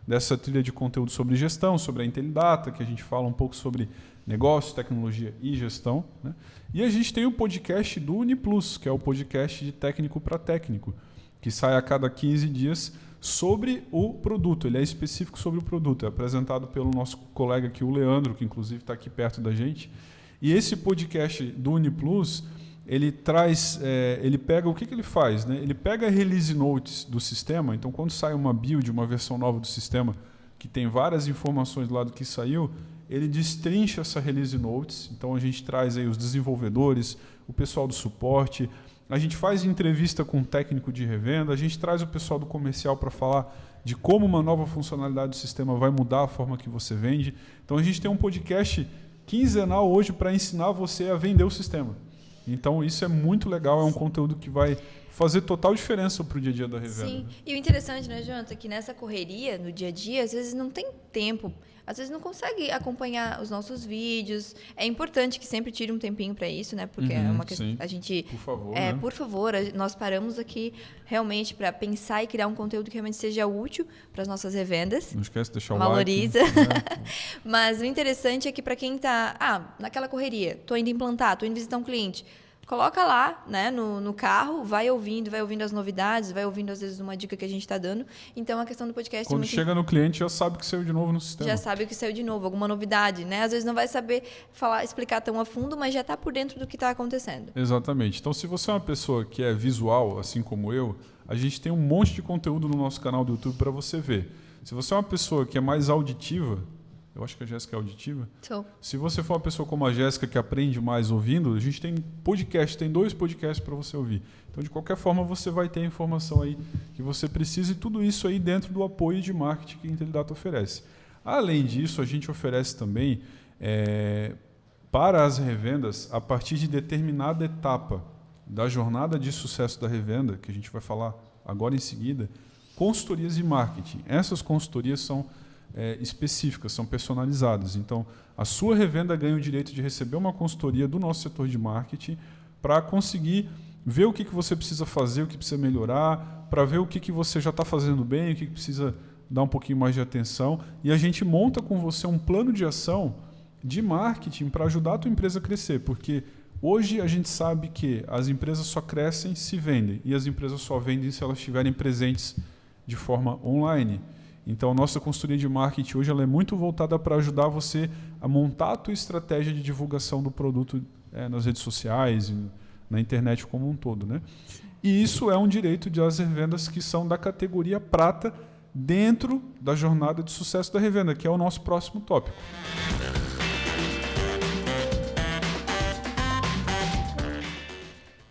dessa trilha de conteúdo sobre gestão, sobre a Intelidata, que a gente fala um pouco sobre negócio, tecnologia e gestão, né? E a gente tem o podcast do UniPlus, que é o podcast de técnico para técnico, que sai a cada 15 dias sobre o produto. Ele é específico sobre o produto, é apresentado pelo nosso colega aqui, o Leandro, que inclusive está aqui perto da gente. E esse podcast do UniPlus, ele traz, ele pega, o que ele faz, né? Ele pega a release notes do sistema. Então, quando sai uma build, uma versão nova do sistema, que tem várias informações do lado que saiu, ele destrincha essa release notes. Então, a gente traz aí os desenvolvedores, o pessoal do suporte, a gente faz entrevista com um técnico de revenda, a gente traz o pessoal do comercial para falar de como uma nova funcionalidade do sistema vai mudar a forma que você vende. Então, a gente tem um podcast quinzenal hoje para ensinar você a vender o sistema. Então, isso é muito legal, é um conteúdo que vai fazer total diferença para o dia a dia da revenda. Sim, e o interessante, né, Jonathan, é que nessa correria, no dia a dia, às vezes não tem tempo, às vezes não consegue acompanhar os nossos vídeos. É importante que sempre tire um tempinho para isso, né, porque é uma questão, a gente... Por favor, né? Por favor, nós paramos aqui realmente para pensar e criar um conteúdo que realmente seja útil para as nossas revendas. Não esquece de deixar o Valoriza. like. Né? Mas o interessante é que para quem está naquela correria, estou indo implantar, estou indo visitar um cliente, coloca lá, né, no carro, vai ouvindo as novidades, vai ouvindo às vezes uma dica que a gente está dando. Então a questão do podcast... Quando chega no cliente, já sabe que saiu de novo no sistema. Já sabe que saiu de novo, alguma novidade, né? Às vezes não vai saber explicar tão a fundo, mas já está por dentro do que está acontecendo. Exatamente. Então, se você é uma pessoa que é visual, assim como eu, a gente tem um monte de conteúdo no nosso canal do YouTube para você ver. Se você é uma pessoa que é mais auditiva, eu acho que a Jéssica é auditiva. Se você for uma pessoa como a Jéssica, que aprende mais ouvindo, a gente tem podcast, tem 2 podcasts para você ouvir. Então, de qualquer forma, você vai ter a informação aí que você precisa e tudo isso aí dentro do apoio de marketing que a Intelidata oferece. Além disso, a gente oferece também para as revendas, a partir de determinada etapa da jornada de sucesso da revenda, que a gente vai falar agora em seguida, consultorias de marketing. Essas consultorias são específicas, são personalizadas. Então, a sua revenda ganha o direito de receber uma consultoria do nosso setor de marketing para conseguir ver o que você precisa fazer, o que precisa melhorar, para ver o que você já está fazendo bem, o que precisa dar um pouquinho mais de atenção. E a gente monta com você um plano de ação de marketing para ajudar a tua empresa a crescer, porque hoje a gente sabe que as empresas só crescem se vendem, e as empresas só vendem se elas estiverem presentes de forma online. Então, a nossa consultoria de marketing hoje ela é muito voltada para ajudar você a montar a tua estratégia de divulgação do produto nas redes sociais, na internet como um todo, né? E isso é um direito das revendas que são da categoria prata dentro da jornada de sucesso da revenda, que é o nosso próximo tópico.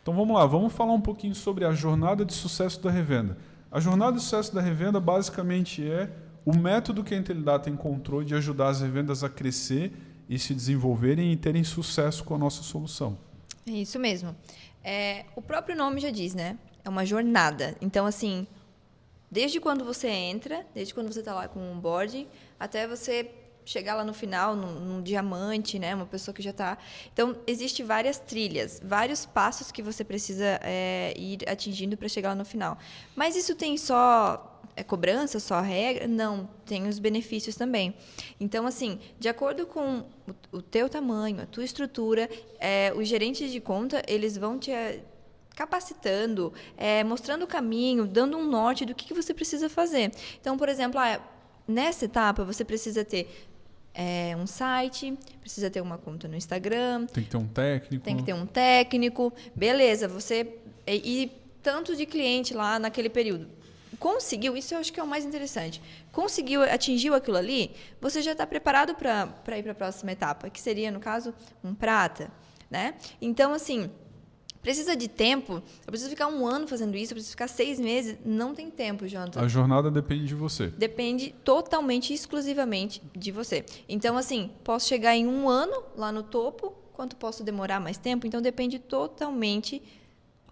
Então vamos lá, vamos falar um pouquinho sobre a jornada de sucesso da revenda. A jornada de sucesso da revenda basicamente é o método que a Intelidata encontrou de ajudar as revendas a crescer e se desenvolverem e terem sucesso com a nossa solução. É isso mesmo. O próprio nome já diz, né? É uma jornada. Então, assim, desde quando você entra, desde quando você está lá com o onboarding, até você chegar lá no final, num diamante, né? Uma pessoa que já está... Então, existem várias trilhas, vários passos que você precisa ir atingindo para chegar lá no final. Mas isso tem só cobrança, só regra? Não, tem os benefícios também. Então, assim, de acordo com o teu tamanho, a tua estrutura, os gerentes de conta, eles vão te capacitando, mostrando o caminho, dando um norte do que você precisa fazer. Então, por exemplo, nessa etapa você precisa ter um site, precisa ter uma conta no Instagram. Tem que ter um técnico. Tem que ter um técnico. Beleza, e tanto de cliente lá naquele período. Conseguiu, isso eu acho que é o mais interessante. Conseguiu, atingiu aquilo ali, você já está preparado para ir para a próxima etapa, que seria, no caso, um prata, né? Então, assim, precisa de tempo. Eu preciso ficar 1 ano fazendo isso, eu preciso ficar 6 meses. Não tem tempo, Jonathan. A jornada depende de você. Depende totalmente, exclusivamente de você. Então, assim, posso chegar em 1 ano lá no topo, quanto posso demorar mais tempo? Então, depende totalmente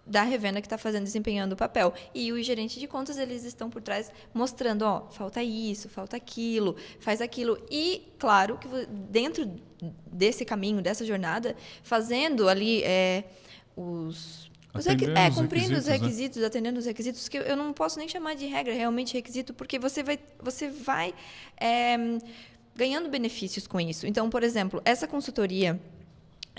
da revenda que está desempenhando o papel. E os gerentes de contas, eles estão por trás mostrando, falta isso, falta aquilo, faz aquilo. E, claro, que dentro desse caminho, dessa jornada, fazendo ali cumprindo os requisitos, né? Atendendo os requisitos, que eu não posso nem chamar de regra, realmente requisito, porque você vai ganhando benefícios com isso. Então, por exemplo, essa consultoria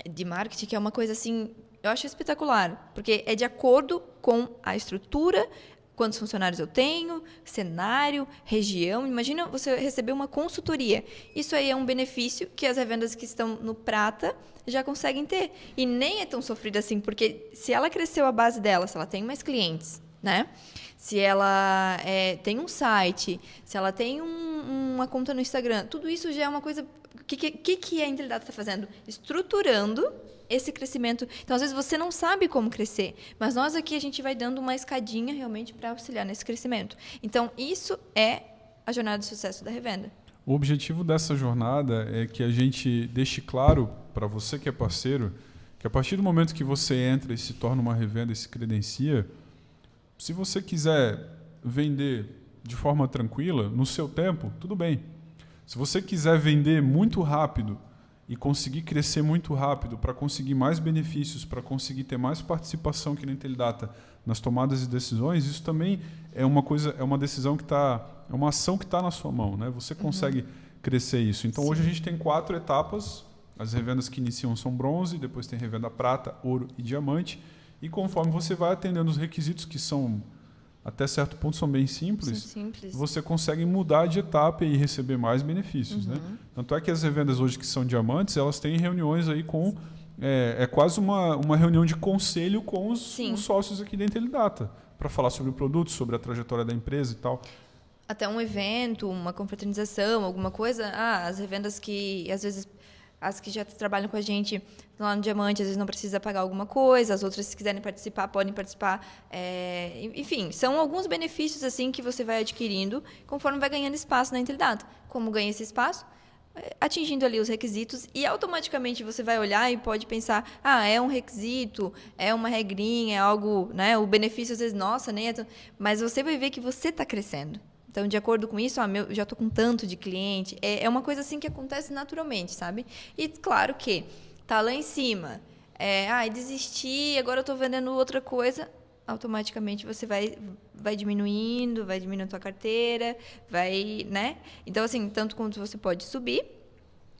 de marketing, que é uma coisa assim, eu acho espetacular, porque é de acordo com a estrutura, quantos funcionários eu tenho, cenário, região. Imagina você receber uma consultoria. Isso aí é um benefício que as revendas que estão no prata já conseguem ter. E nem é tão sofrido assim, porque se ela cresceu a base dela, se ela tem mais clientes, né? Se ela tem um site, se ela tem uma conta no Instagram, tudo isso já é uma coisa... O que a Intelidata está fazendo? Estruturando esse crescimento. Então, às vezes, você não sabe como crescer, mas nós aqui, a gente vai dando uma escadinha realmente para auxiliar nesse crescimento. Então, isso é a jornada de sucesso da revenda. O objetivo dessa jornada é que a gente deixe claro para você que é parceiro, que a partir do momento que você entra e se torna uma revenda e se credencia, se você quiser vender de forma tranquila, no seu tempo, tudo bem. Se você quiser vender muito rápido e conseguir crescer muito rápido para conseguir mais benefícios, para conseguir ter mais participação aqui na Intelidata nas tomadas de decisões, isso também é uma decisão que é uma ação que está na sua mão, né? Você consegue crescer isso. Então, hoje a gente tem 4 etapas. As revendas que iniciam são bronze, depois tem revenda prata, ouro e diamante. E conforme você vai atendendo os requisitos, que são, até certo ponto, são bem simples, você consegue mudar de etapa e receber mais benefícios. Né? Tanto é que as revendas hoje que são diamantes, elas têm reuniões aí com... É quase uma reunião de conselho com os sócios aqui da Intelidata, para falar sobre o produto, sobre a trajetória da empresa e tal. Até um evento, uma confraternização, alguma coisa. As revendas que, às vezes... As que já trabalham com a gente lá no Diamante, às vezes não precisa pagar alguma coisa, as outras, se quiserem participar, podem participar. Enfim, são alguns benefícios assim que você vai adquirindo conforme vai ganhando espaço na Intelidata. Como ganha esse espaço? Atingindo ali os requisitos, e automaticamente você vai olhar e pode pensar, é um requisito, é uma regrinha, é algo, né? O benefício às vezes, nossa, nem é tão... Mas você vai ver que você está crescendo. Então, de acordo com isso, já estou com tanto de cliente. É uma coisa assim que acontece naturalmente, sabe? E claro que tá lá em cima. Desisti, agora eu estou vendendo outra coisa. Automaticamente você vai diminuindo a tua carteira, né? Então, assim, tanto quanto você pode subir,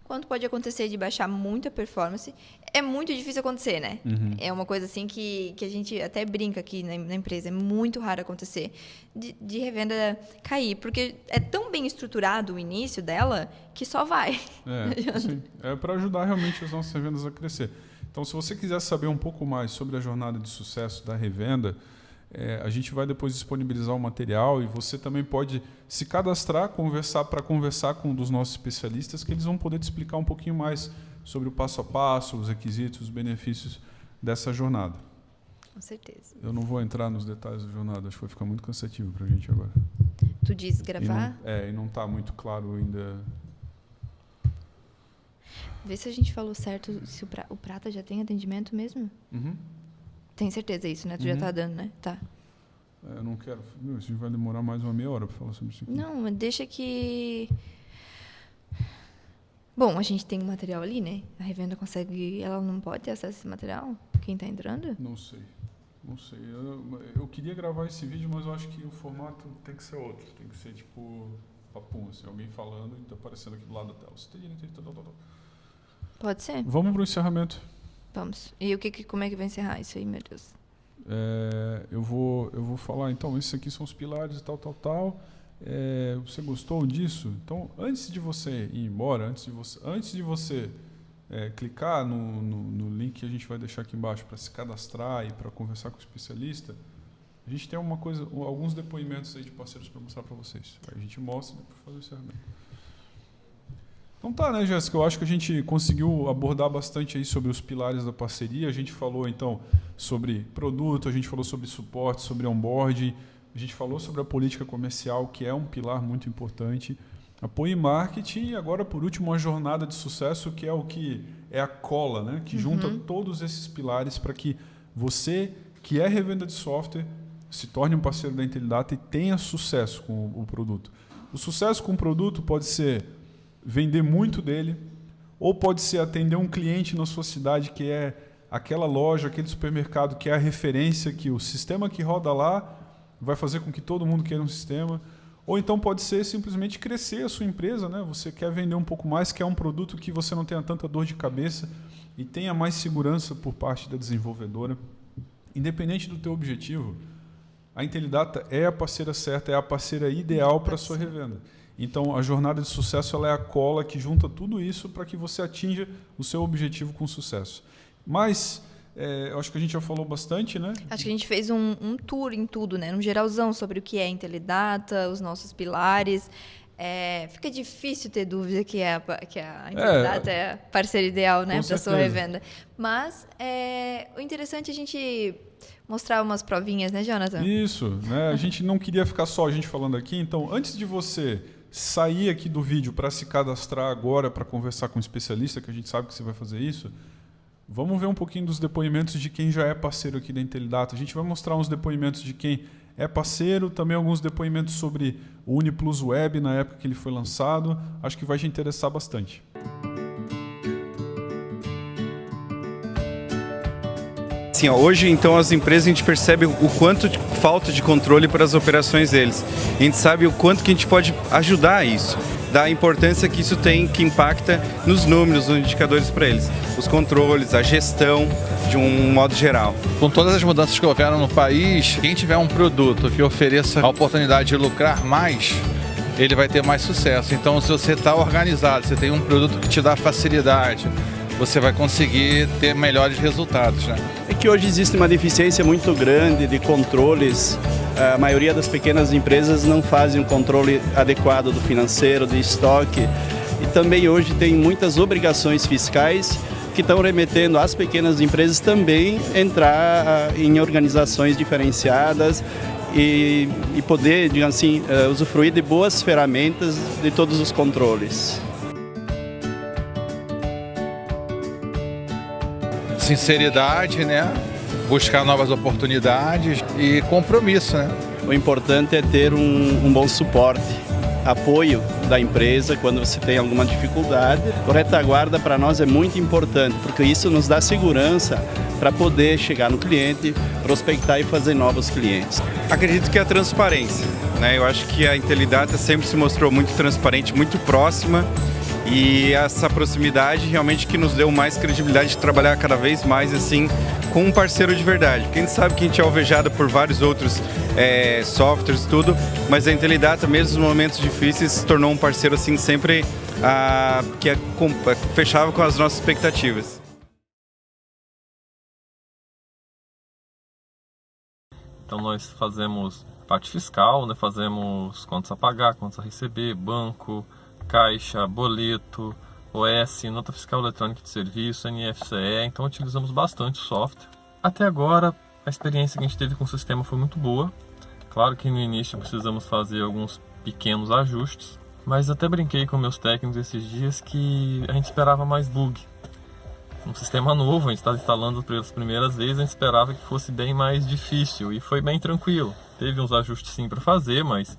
quanto pode acontecer de baixar muito a performance. É muito difícil acontecer, né? É uma coisa assim que a gente até brinca aqui na empresa. É muito raro acontecer de revenda cair, porque é tão bem estruturado o início dela que só vai. É para ajudar realmente as nossas revendas a crescer. Então, se você quiser saber um pouco mais sobre a jornada de sucesso da revenda, a gente vai depois disponibilizar o material e você também pode se cadastrar, conversar com um dos nossos especialistas, que eles vão poder te explicar um pouquinho mais sobre o passo a passo, os requisitos, os benefícios dessa jornada. Com certeza. Eu não vou entrar nos detalhes da jornada, acho que vai ficar muito cansativo para a gente agora. Tu diz gravar? E não está muito claro ainda. Vê se a gente falou certo, se o prata já tem atendimento mesmo? Tem certeza isso, né? Tu já tá dando, né? Tá. Eu não quero... a gente vai demorar mais uma meia hora para falar sobre isso aqui. Não, mas deixa que... Bom, a gente tem o material ali, né? A revenda consegue... Ela não pode ter acesso a esse material? Quem tá entrando? Não sei. Eu queria gravar esse vídeo, mas eu acho que o formato tem que ser outro. Tem que ser tipo... papum, assim, alguém falando e tá aparecendo aqui do lado da tela. Pode ser. Vamos pro encerramento. Vamos. E como é que vai encerrar isso aí, meu Deus? Eu vou falar, então, esses aqui são os pilares e tal. Você gostou disso? Então, antes de você ir embora, antes de você clicar no link que a gente vai deixar aqui embaixo para se cadastrar e para conversar com o especialista, a gente tem alguns depoimentos aí de parceiros para mostrar para vocês. Aí a gente mostra e depois faz o encerramento. Então tá, né, Jéssica? Eu acho que a gente conseguiu abordar bastante aí sobre os pilares da parceria. A gente falou, então, sobre produto, a gente falou sobre suporte, sobre onboarding, a gente falou sobre a política comercial, que é um pilar muito importante, apoio e marketing, e agora, por último, a jornada de sucesso, que é o que é a cola, né? Que junta todos esses pilares para que você, que é revenda de software, se torne um parceiro da Intelidata e tenha sucesso com o produto. O sucesso com o produto pode ser vender muito dele, ou pode ser atender um cliente na sua cidade que é aquela loja, aquele supermercado que é a referência, que o sistema que roda lá vai fazer com que todo mundo queira um sistema. Ou então pode ser simplesmente crescer a sua empresa, né? Você quer vender um pouco mais, quer um produto que você não tenha tanta dor de cabeça e tenha mais segurança por parte da desenvolvedora. Independente do teu objetivo, a Intelidata é a parceira certa, é a parceira ideal para a sua revenda. Então, a jornada de sucesso ela é a cola que junta tudo isso para que você atinja o seu objetivo com sucesso. Mas, eu acho que a gente já falou bastante, né? Acho que a gente fez um tour em tudo, né? Um geralzão sobre o que é a Intelidata, os nossos pilares. Fica difícil ter dúvida que a Intelidata é a parceira ideal, né, para a sua revenda. Mas o interessante é a gente mostrar umas provinhas, né, Jonathan? Isso, né? A gente não queria ficar só a gente falando aqui, então antes de você sair aqui do vídeo para se cadastrar agora para conversar com um especialista, que a gente sabe que você vai fazer isso, vamos ver um pouquinho dos depoimentos de quem já é parceiro aqui da Intelidata. A gente vai mostrar uns depoimentos de quem é parceiro, também alguns depoimentos sobre o Uniplus Web na época que ele foi lançado. Acho que vai te interessar bastante. Sim, hoje, então, as empresas, a gente percebe o quanto de falta de controle para as operações deles. A gente sabe o quanto que a gente pode ajudar a isso, da importância que isso tem, que impacta nos números, nos indicadores para eles. Os controles, a gestão, de um modo geral. Com todas as mudanças que houveram no país, quem tiver um produto que ofereça a oportunidade de lucrar mais, ele vai ter mais sucesso. Então, se você está organizado, você tem um produto que te dá facilidade, você vai conseguir ter melhores resultados, né? É que hoje existe uma deficiência muito grande de controles. A maioria das pequenas empresas não fazem um controle adequado do financeiro, de estoque. E também hoje tem muitas obrigações fiscais que estão remetendo às pequenas empresas também entrar em organizações diferenciadas e poder, digamos assim, usufruir de boas ferramentas de todos os controles. Sinceridade, né? Buscar novas oportunidades e compromisso, né? O importante é ter um bom suporte, apoio da empresa quando você tem alguma dificuldade. O retaguarda para nós é muito importante, porque isso nos dá segurança para poder chegar no cliente, prospectar e fazer novos clientes. Acredito que é a transparência, né? Eu acho que a Intelidata sempre se mostrou muito transparente, muito próxima. E essa proximidade realmente que nos deu mais credibilidade de trabalhar cada vez mais assim com um parceiro de verdade. Porque a gente sabe que a gente é alvejado por vários outros softwares e tudo, mas a Intelidata, mesmo nos momentos difíceis, se tornou um parceiro assim sempre que fechava com as nossas expectativas. Então nós fazemos parte fiscal, né? Fazemos contas a pagar, contas a receber, banco, caixa, boleto, OS, nota fiscal eletrônica de serviço, NFCE, então utilizamos bastante o software. Até agora, a experiência que a gente teve com o sistema foi muito boa. Claro que no início precisamos fazer alguns pequenos ajustes, mas até brinquei com meus técnicos esses dias que a gente esperava mais bug. Um sistema novo, a gente está instalando pelas primeiras vezes, a gente esperava que fosse bem mais difícil e foi bem tranquilo. Teve uns ajustes sim para fazer, mas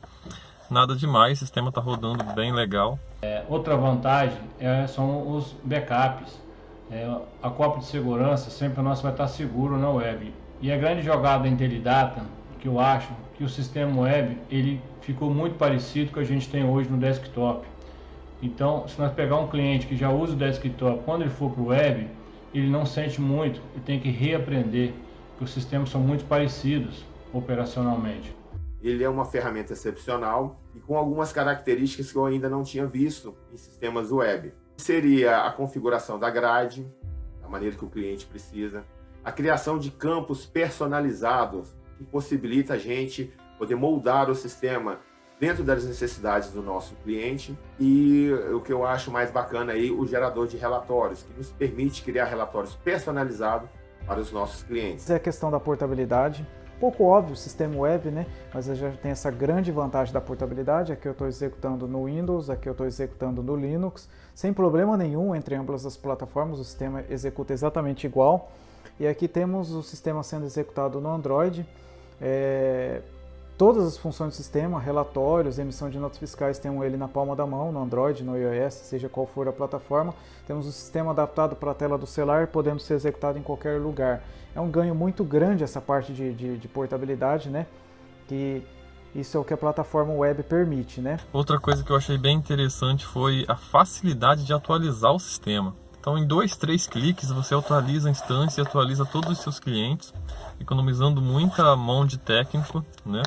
nada demais, o sistema está rodando bem legal. Outra vantagem são os backups. A cópia de segurança sempre nossa vai estar seguro na web. E a grande jogada da Intelidata, que eu acho que o sistema web ele ficou muito parecido com o que a gente tem hoje no desktop. Então, se nós pegar um cliente que já usa o desktop, quando ele for para o web, ele não sente muito e tem que reaprender. que os sistemas são muito parecidos operacionalmente. Ele é uma ferramenta excepcional e com algumas características que eu ainda não tinha visto em sistemas web. Seria a configuração da grade, da maneira que o cliente precisa, a criação de campos personalizados, que possibilita a gente poder moldar o sistema dentro das necessidades do nosso cliente, e o que eu acho mais bacana aí, o gerador de relatórios, que nos permite criar relatórios personalizados para os nossos clientes. É a questão da portabilidade. Pouco óbvio o sistema web, né? Mas já tem essa grande vantagem da portabilidade. Aqui eu estou executando no Windows, aqui eu estou executando no Linux, sem problema nenhum entre ambas as plataformas, o sistema executa exatamente igual. E aqui temos o sistema sendo executado no Android. Todas as funções do sistema, relatórios, emissão de notas fiscais, temos ele na palma da mão, no Android, no iOS, seja qual for a plataforma. Temos o sistema adaptado para a tela do celular, podendo ser executado em qualquer lugar. É um ganho muito grande essa parte de portabilidade, né? Que isso é o que a plataforma web permite, né? Outra coisa que eu achei bem interessante foi a facilidade de atualizar o sistema. Então, em 2, 3 cliques, você atualiza a instância e atualiza todos os seus clientes, economizando muita mão de técnico, né?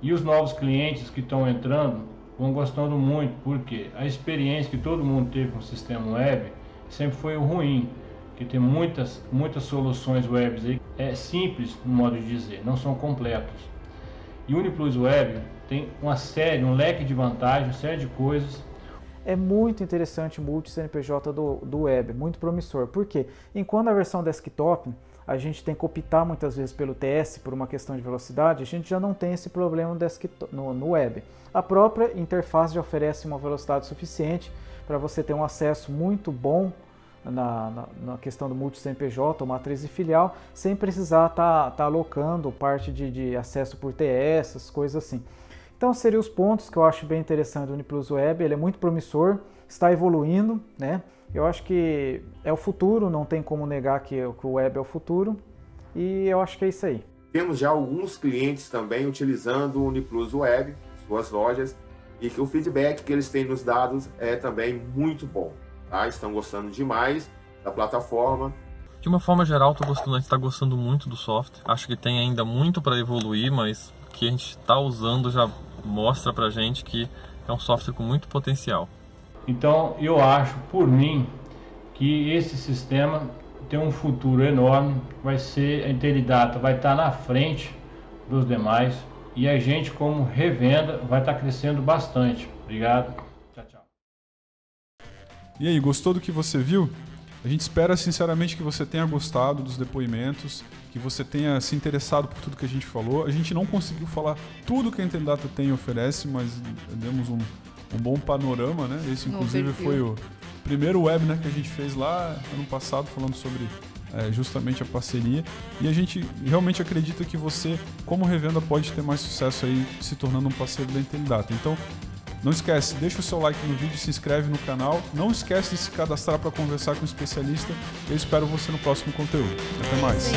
E os novos clientes que estão entrando vão gostando muito, porque a experiência que todo mundo teve com o sistema web sempre foi ruim, que tem muitas soluções web aí, é simples no modo de dizer, não são completos. E o Uniplus Web tem um leque de vantagens, uma série de coisas. É muito interessante o multi-CNPJ do web, muito promissor. Por quê? Enquanto a versão desktop a gente tem que optar muitas vezes pelo TS por uma questão de velocidade, a gente já não tem esse problema no web. A própria interface já oferece uma velocidade suficiente para você ter um acesso muito bom na questão do multi-CNPJ, ou matriz e filial, sem precisar tá alocando parte de acesso por TS, essas coisas assim. Então seriam os pontos que eu acho bem interessante do Uniplus Web. Ele é muito promissor, está evoluindo, né? Eu acho que é o futuro, não tem como negar que o web é o futuro, e eu acho que é isso aí. Temos já alguns clientes também utilizando o Uniplus Web, suas lojas, e que o feedback que eles têm nos dado é também muito bom, tá? Estão gostando demais da plataforma. De uma forma geral, a gente está gostando muito do software. Acho que tem ainda muito para evoluir, mas o que a gente está usando já mostra para a gente que é um software com muito potencial. Então eu acho, por mim, que esse sistema tem um futuro enorme, a Intelidata vai estar na frente dos demais e a gente, como revenda, vai estar crescendo bastante. Obrigado. Tchau, tchau. E aí, gostou do que você viu? A gente espera sinceramente que você tenha gostado dos depoimentos, que você tenha se interessado por tudo que a gente falou. A gente não conseguiu falar tudo que a Intelidata tem e oferece, mas demos um bom panorama, né? Esse inclusive foi o primeiro webinar que a gente fez lá ano passado, falando sobre justamente a parceria. E a gente realmente acredita que você, como revenda, pode ter mais sucesso aí se tornando um parceiro da Intelidata. Então, não esquece, deixa o seu like no vídeo, se inscreve no canal. Não esquece de se cadastrar para conversar com o especialista. Eu espero você no próximo conteúdo. Até mais.